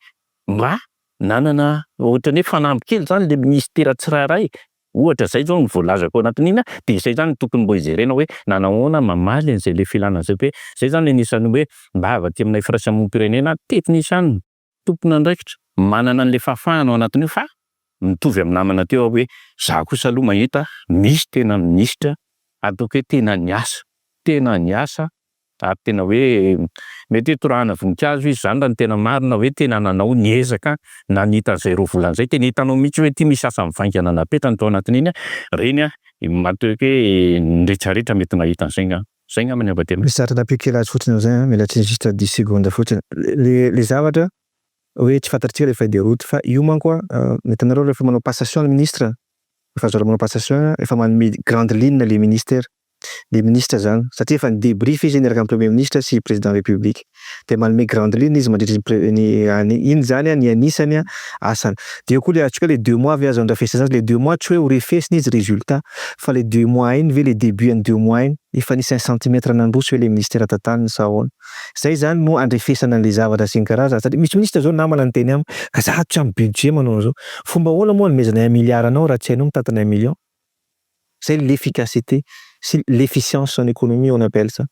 mba nanana ohatrany hoe fanampy kely zany le ministera tsirairay ohatra zay zao ny voalazako anatin'iny de zay zany tokony mbo ijerena hoe nanahoana mamaly an'izay le filana zay hoe zay zany anisan'ny hoe mba avy aty aminay firaisamonim-pirenena teknisiana tompona andraikitra manana an'le fahafahana ao anatin'io fa mitovy amin'ny namana teo hoe za kosa aloha mahita misy tena minisitra ataoko hoe tena niasa ary tena hoe mety hoe torahana voninkazo izy zany raha ny tena marina hoe tena nanao niezaka nanita an'izay roa volana zay tena hitanao mihitsy hoe ty misy asa mivaingana napetany tao anatin'iny reny matoa hoe nitretraretra mety nahita an'izay zay ngamba ny abatema. Misy zavatra nampikely azy fotsiny zay mila tsy juste 10 secondes fotsiny le zavatra hoe tsy fantatritsika rehefa de route fa io manko hitanareo rehefa manao passation le ministre rehefa zao manao passation rehefa manome grande ligne le ministre zany satria efa débrief izy niaraka amin'ny premier ministre sy président de la république de manome grande ligne izy mandritra iny zany ny anisany asany de eo koa le atsika le 2 mois avy azo andrafesa zany le 2 mois tsy hoe ho refesiny izy résultat fa le 2 mois iny ve le début en 2 mois iny efa nisy 1 centimètre nandroso hoe le ministère tatany sa ahoana zay zany no andrefesana an'le zavatra sy ny karazana satria misy ministre zao namana ny teny aminy ka za tsy amin'ny budget manao zao fomba ahoana moa nomezana 1 milliard anao raha tsy hainao mitantana 1 million c'est l'efficacité c'est l'efficience en économie on appelle ça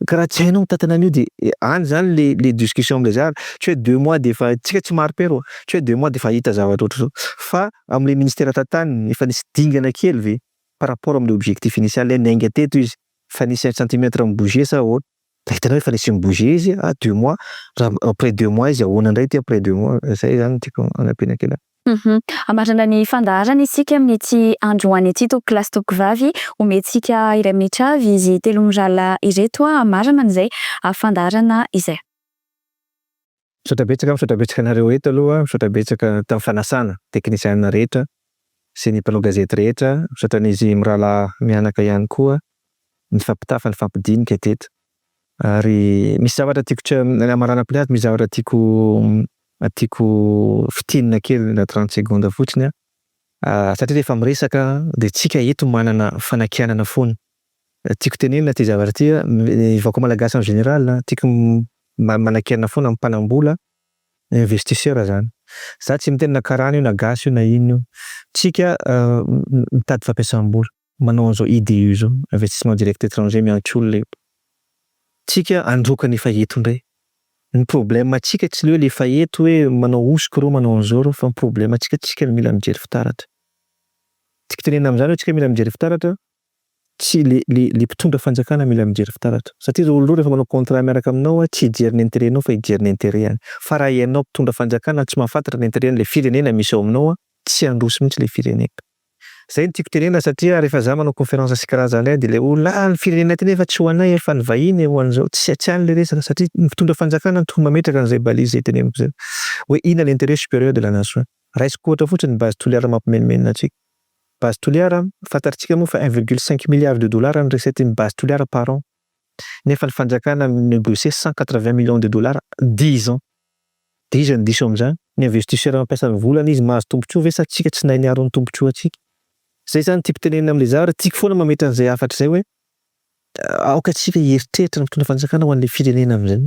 karaha tsy hainao mitantana an'io de any zany les discussions am'le zara tsy hoe 2 mois de fa tsika tsy maro pero tsy hoe 2 mois de fa hita zavatra ohatry zao fa am'le ministère tatany efa nisy dingana kely ve par rapport am'le objectif initial le nainga teto izy fa nisy 1 centimètre mibouger sa ahoana hitanao efa nisy mibouger izy 2 mois après 2 mois izy ahoana indray ty après 2 mois zay zany tiako anapena kely. Amarana ny fandaharana isika amin'ity andro hoany ity tokolasy tokovavy omentsika iray minitra avy izy telonjala ireto amarana an'izay fandaharana izay. Misaotra betsaka anareo eto aloha misaotra betsaka tamin'ny fanasana teknisiana rehetra sy ny mpanao gazety rehetra misaotra n'izy mirahalahy mianaka ihany koa ny fampitafa ny fampidinika teto ary misy zavatra tiako tsy amarana platy misy zavatra tiako fitinina kely na 30 secondes fotsiny satria rehefa miresaka de tsika eto manana fanakianana foana tiako tenenina ty zavatra ty vakoa malagasy en général tiako manakianana foana mpanambola investisseur zany za tsy mitenina karana io na gasy io na ino io tsika mitady fampiasam-bola manao an'izao IDE zao investissement direct étranger miantsoly tsika androkany efa eto ndray ny problème atsika tsy le hoe le eto hoe manao osiko reo manao an'izao reo fa ny problème atsika tsika mila mijery fitaratra tiako tenena amin'izany hoe tsika mila mijery fitaratra tsy le mpitondra fanjakana mila mijery fitaratra satria zao olo rehefa manao contrat miaraka aminao tsy hijery ny intérêt anao fa hijery ny intérêt fa raha ianao mpitondra fanjakana tsy mahafantatra ny intérêt le firenena misy ao aminao tsy androso mihitsy le firenena zay ny tiako tenena satria rehefa za manao conférence sy karazany de le olona ny firenena ty nefa tsy ho anay fa ny vahiny ho an'izao tsy any le resaka satria mpitondra fanjakana tokony mametraka an'izay balise zay teneniko zay hoe ina l'intérêt supérieur de la nation raisiko ohatra fotsiny base toliara mampimenimena atsika base toliara fantatritsika moa fa 1,5 milliard de dollars ny recette ny base toliara par an nefa ny fanjakana négocier 180 millions de dollars 10 ans de izy andiso amin'izany ny investisseur mampiasa volana izy mahazo tombotsoa ve sa tsika tsy nahay niaro ny tombotsoa atsika zay zany tiako tenenina am'le zavatra tiako foana mametra an'izay afatra zay hoe aoka tsika heritreritra ny mpitondra fanjakana ho an'le firenena amin'izay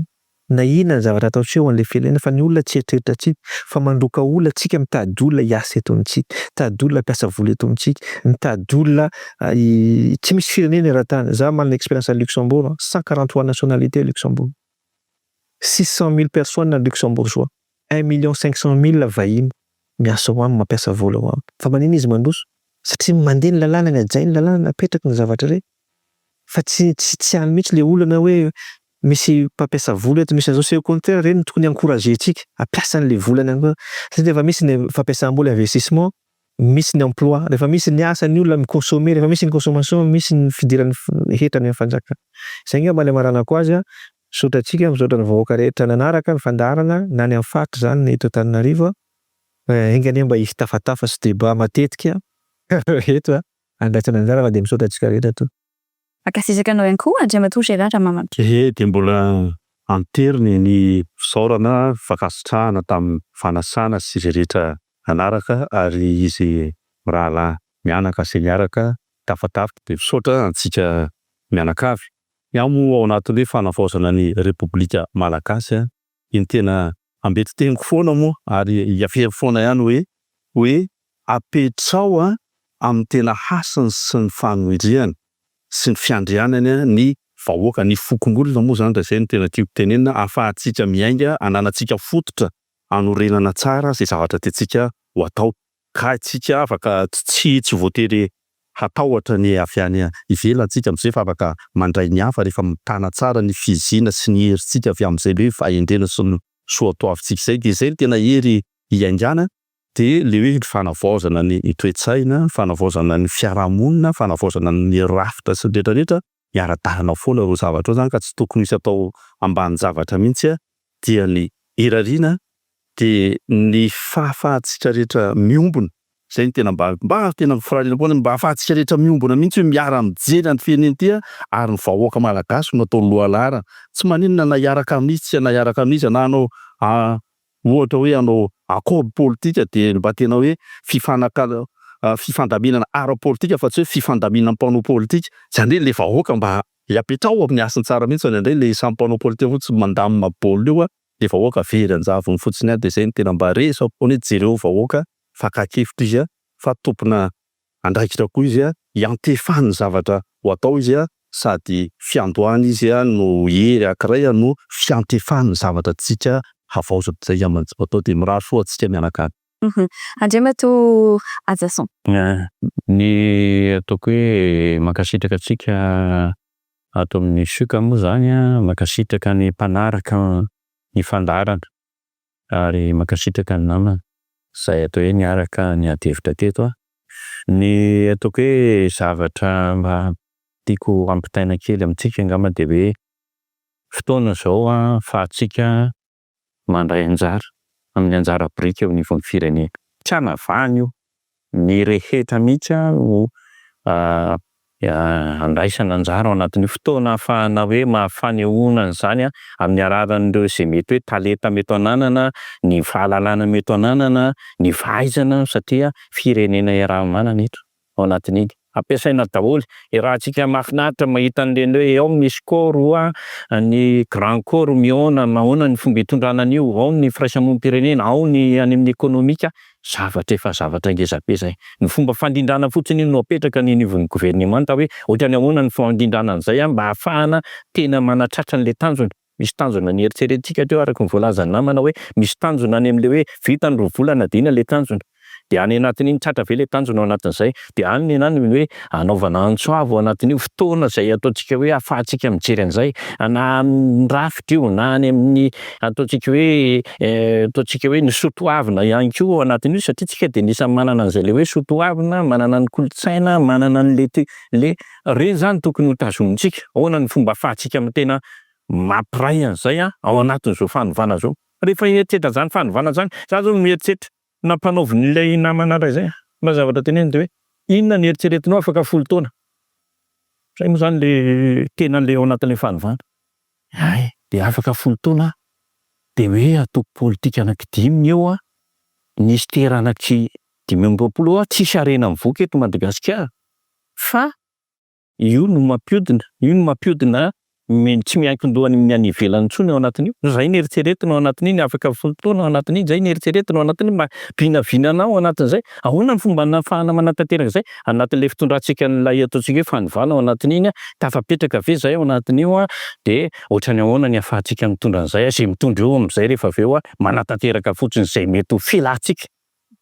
na inona ny zavatra atao tsy ho an'le firenena fa ny olona tsy heritreritra tsika fa mandroka olona tsika mitady olona hiasa eto amintsika mitady olona mpiasa vola eto amintsika mitady olona tsy misy firenena eran-tany za manana expérience à Luxembourg 143 nationalités Luxembourg 600 000 personnes luxembourgeois 1 500 000 vahiny miasa ho aminy mampiasa vola ho aminy fa manina izy mandroso satria mandeha ny lalàna ny ajay ny lalàna napetraka ny zavatra re fa tsy any mihitsy le olana hoe misy mpampiasa vola eto misy azao c'est au contraire reny tokony encourager tsika ampiasa an'le volana any satria rehefa misy ny fampiasam-bola investissement misy ny emploi rehefa misy ny asa ny olona mikonsome rehefa misy ny consommation misy ny fidirany hetrany amin'ny fanjakana zay ngamba le maranako azy Misaotra antsika misaotra ny vahoaka rehetra nanaraka ny fandaharana na ny amin'ny faritra zany ny eto Antananarivo. Engany mba hisy tafatafa sy débat matetika eto andraisana anjara dia misaotra antsika rehetra to. Akasisaka anao ihany koa Andriamatoa Gérard Ramamatoa. Dia mbola anteriny ny fisaorana fankasitrahana tamin'ny fanasana sy izay rehetra nanaraka ary izy rahalahy mianaka sy miaraka tafatafa dia misaotra antsika mianakavy. Iaho moa ao anatin'ny hoe fanavaozana ny Repoblika Malagasy iny tena ambeti-teniko foana moa ary hiafehy foana ihany hoe apetrao amin'ny tena hasiny sy ny fanomezana sy ny fiandrianana ny vahoaka ny fokon'olona moa zany raha izay no tena tiako tenenina ahafahantsika miainga ananantsika fototra hanorenana tsara izay zavatra tiantsika ho atao ka tsika afaka tsy voatery hatahotra ny avy any ivelany tsika amin'izay fa afaka mandray ny hafa rehefa mitana tsara ny fizina sy ny herintsika avy amin'izay hoe fahendrena sy ny soatoavintsika izay dia izay tena hery hiaingana. Dia le hoe fanavaozana ny toe-tsaina, fanavaozana ny fiarahamonina, fanavaozana ny rafitra sy ny rehetrarehetra miara-dalana foana ireo zavatra zany ka tsy tokony hisy atao ambany zavatra mihitsy dia ny hirariana dia ny fahafahantsika rehetra miombona. Izay ny tena mba tena firariana foana mba ahafahantsika rehetra miombona mihitsy hoe miara-mijery ny firenena ity ary ny vahoaka malagasy no atao lohalaharana. Tsy maninona na hiaraka amin'izy tsy na hiaraka amin'izy na anao ohatra hoe anao akobo politika dia mba tena hoe fifandaminana ara-politika fa tsy hoe fifandaminana mpanao politika. Izany hoe le vahoaka mba hiapetrao amin'ny asany tsara mihitsy fa indray le samy mpanao politika fotsiny mandamina baolina io le vahoaka very anjavony fotsiny dia izay ny tena mba resao foana hoe jereo vahoaka fakakefitra izy fa tompona andraikitra koa izy hiantefany zavatra ho atao izy sady fiandohany izy no hery ankiray no fiantefany zavatra tsika havaozana izay atao dia mirary fo antsika mianakavy. Andriamatoa Ajason. Ny ataoko hoe mankasitraka antsika ato amin'ny 𝐬𝐶𝐞 moa zany mankasitraka ny mpanaraka ny fandaharana ary mankasitraka ny namana izay atao hoe niaraka ny adevitra teto ny ataoko hoe zavatra mba tiako ampitaina kely amintsika angamba dia hoe fotoana izao ahafahantsika mandray anjara amin'ny anjara biriky eo anivon'ny firenena. Tsy hanavahana io ny rehetra mihitsy no andraisana anjara ao anatin'ny fotoana ahafahana hoe mahafanehoana izany amin'ny alalan'ireo izay mety hoe talenta mety ananana, ny fahalalana mety ananana, ny fahaizana satria firenena iaraha-manana eto ao anatin'iny. Ampiasaina daholo rahantsika mahafinaritra mahita an'ireny hoe ao misy koro ny grand koro mihaona mahoana ny fomba hitondrana an'io, ao ny firaisamonim-pirenena, ao ny any amin'ny ekonomika, zavatra efa zavatra ngezabe zay. Ny fomba fandindrana fotsiny no apetraka ny anivon'ny governemanta hoe ohatra ny ahoana ny fandindrana an'izay mba ahafahana tena manatratra an'ilay tanjona. Misy tanjona ny eritreretintsika teo araka ny voalazany namana hoe misy tanjona any amin'ilay hoe vita ny rovolana dina ilay tanjona. Dia any anatin'iny tratra ve ilay tanjona ao anatin'izay dia any ny hoe anaovana antsoavo ao anatin'io fotoana izay ataontsika hoe ahafahantsika mijery an'izay na rafitra io na any amin'ny ataontsika hoe ny soatoavina ihany koa ao anatin'io satria tsika dia anisany manana an'izay le hoe soatoavina, manana ny kolontsaina, manana ny le reny zany tokony ho tazonintsika. Ahoana ny fomba ahafahantsika amin'ny tena mampiray an'izay ao anatin'izao fanovana zao. Rehefa hieritretra zany fanovana zany za zao mieritreritra nampanaovin'ilay namana iray izay mba zavatra teneny dia hoe inona ny eritreretinao afaka 10 taona. Izay moa zany le tena le ao anatin'ilay fanovana. Dia afaka 10 taona dia hoe atoko politika anankidimy eo nisy tera anaky 520 tsisy harena mivoaka eto Madagasikara. Fa io no mampiodina tsy miankin-doha amin'ny any ivelany intsony ao anatin'io. Izay ny eritreretina ao anatin'iny afaka 10 taona ao anatin'iny, izay ny eritreretina ao anatin'iny mba vinavinana ao anatin'izay. Ahoana ny fomba nahafahana manatanteraka izay anatin'ilay fitondrantsika n'ilay ataontsika hoe fanovana ao anatin'iny tafapetraka ve izay ao anatin'io dia ohatrany ahoana ny ahafahantsika mitondra an'izay izay mitondra eo amin'izay rehefa avy eo manatanteraka fotsiny izay mety ho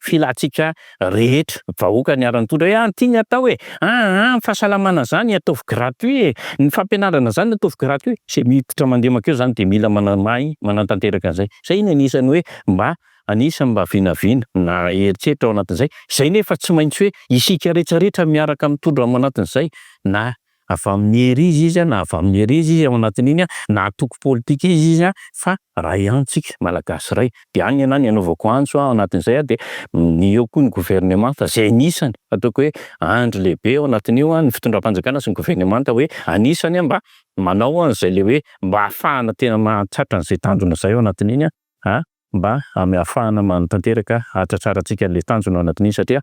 filatsika rehetra vahoaka ny ara-nitondra hoe ty ny atao hoe ny fahasalamana zany ataovy gratuit, ny fampianarana zany ataovy gratuit. Izay miditra mandeha makeo zany dia mila manamahy manatanteraka an'izay. Izay ny anisany hoe mba vinavina na heritreritra ao anatin'izay. Izay nefa tsy maintsy hoe isika rehetrarehetra miaraka mitondra ao anatin'izay na avy amin'ny ery izy na avy amin'ny ery izy ao anatin'iny na atoko politika izy fa ray ihany tsika malagasy ray. De any ianao ny anaovako antso ao anatin'izay de ny eo koa ny gouvernemanta zay anisany ataoko hoe andro lehibe ao anatin'io ny fitondram-panjakana sy ny gouvernemanta hoe anisany mba manao an'izay le hoe mba ahafahana tena mahatratra an'izay tanjona zay ao anatin'iny mba ahafahana manatanteraka hatratrarantsika le tanjona ao anatin'iny satria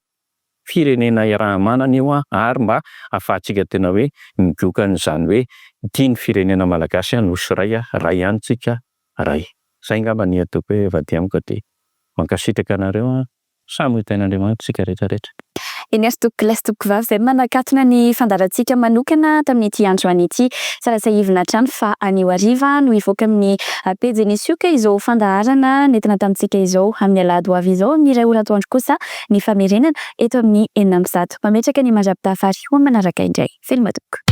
firenena iaraha-manana io ary mba ahafahantsika tena hoe mijoka an'izany hoe tia ny firenena malagasy nosy ray ihany tsika ray. Zay ngamba ny ataoko hoe vady amiko de mankasitraka anareo samy ho tain'Andriamanitra tsika rehetrarehetra. Eny 𝐼𝐸𝐻𝐾𝐿 𝐶𝐶 zay manakatona ny fandarantsika manokana tamin'ity androany ity. Sarasahivina hatrany fa anio hariva no hivoaka amin'ny pejin'ny 𝐿𝐶𝐶 izao fandaharana nentina tamintsika izao amin'ny alahady ho avy izao amin'ny iray ora atoandro kosa ny famerenana eto amin'ny 6 amby 100. Mametraka ny mandrapitafary ho manaraka indray. Veloma tompoko.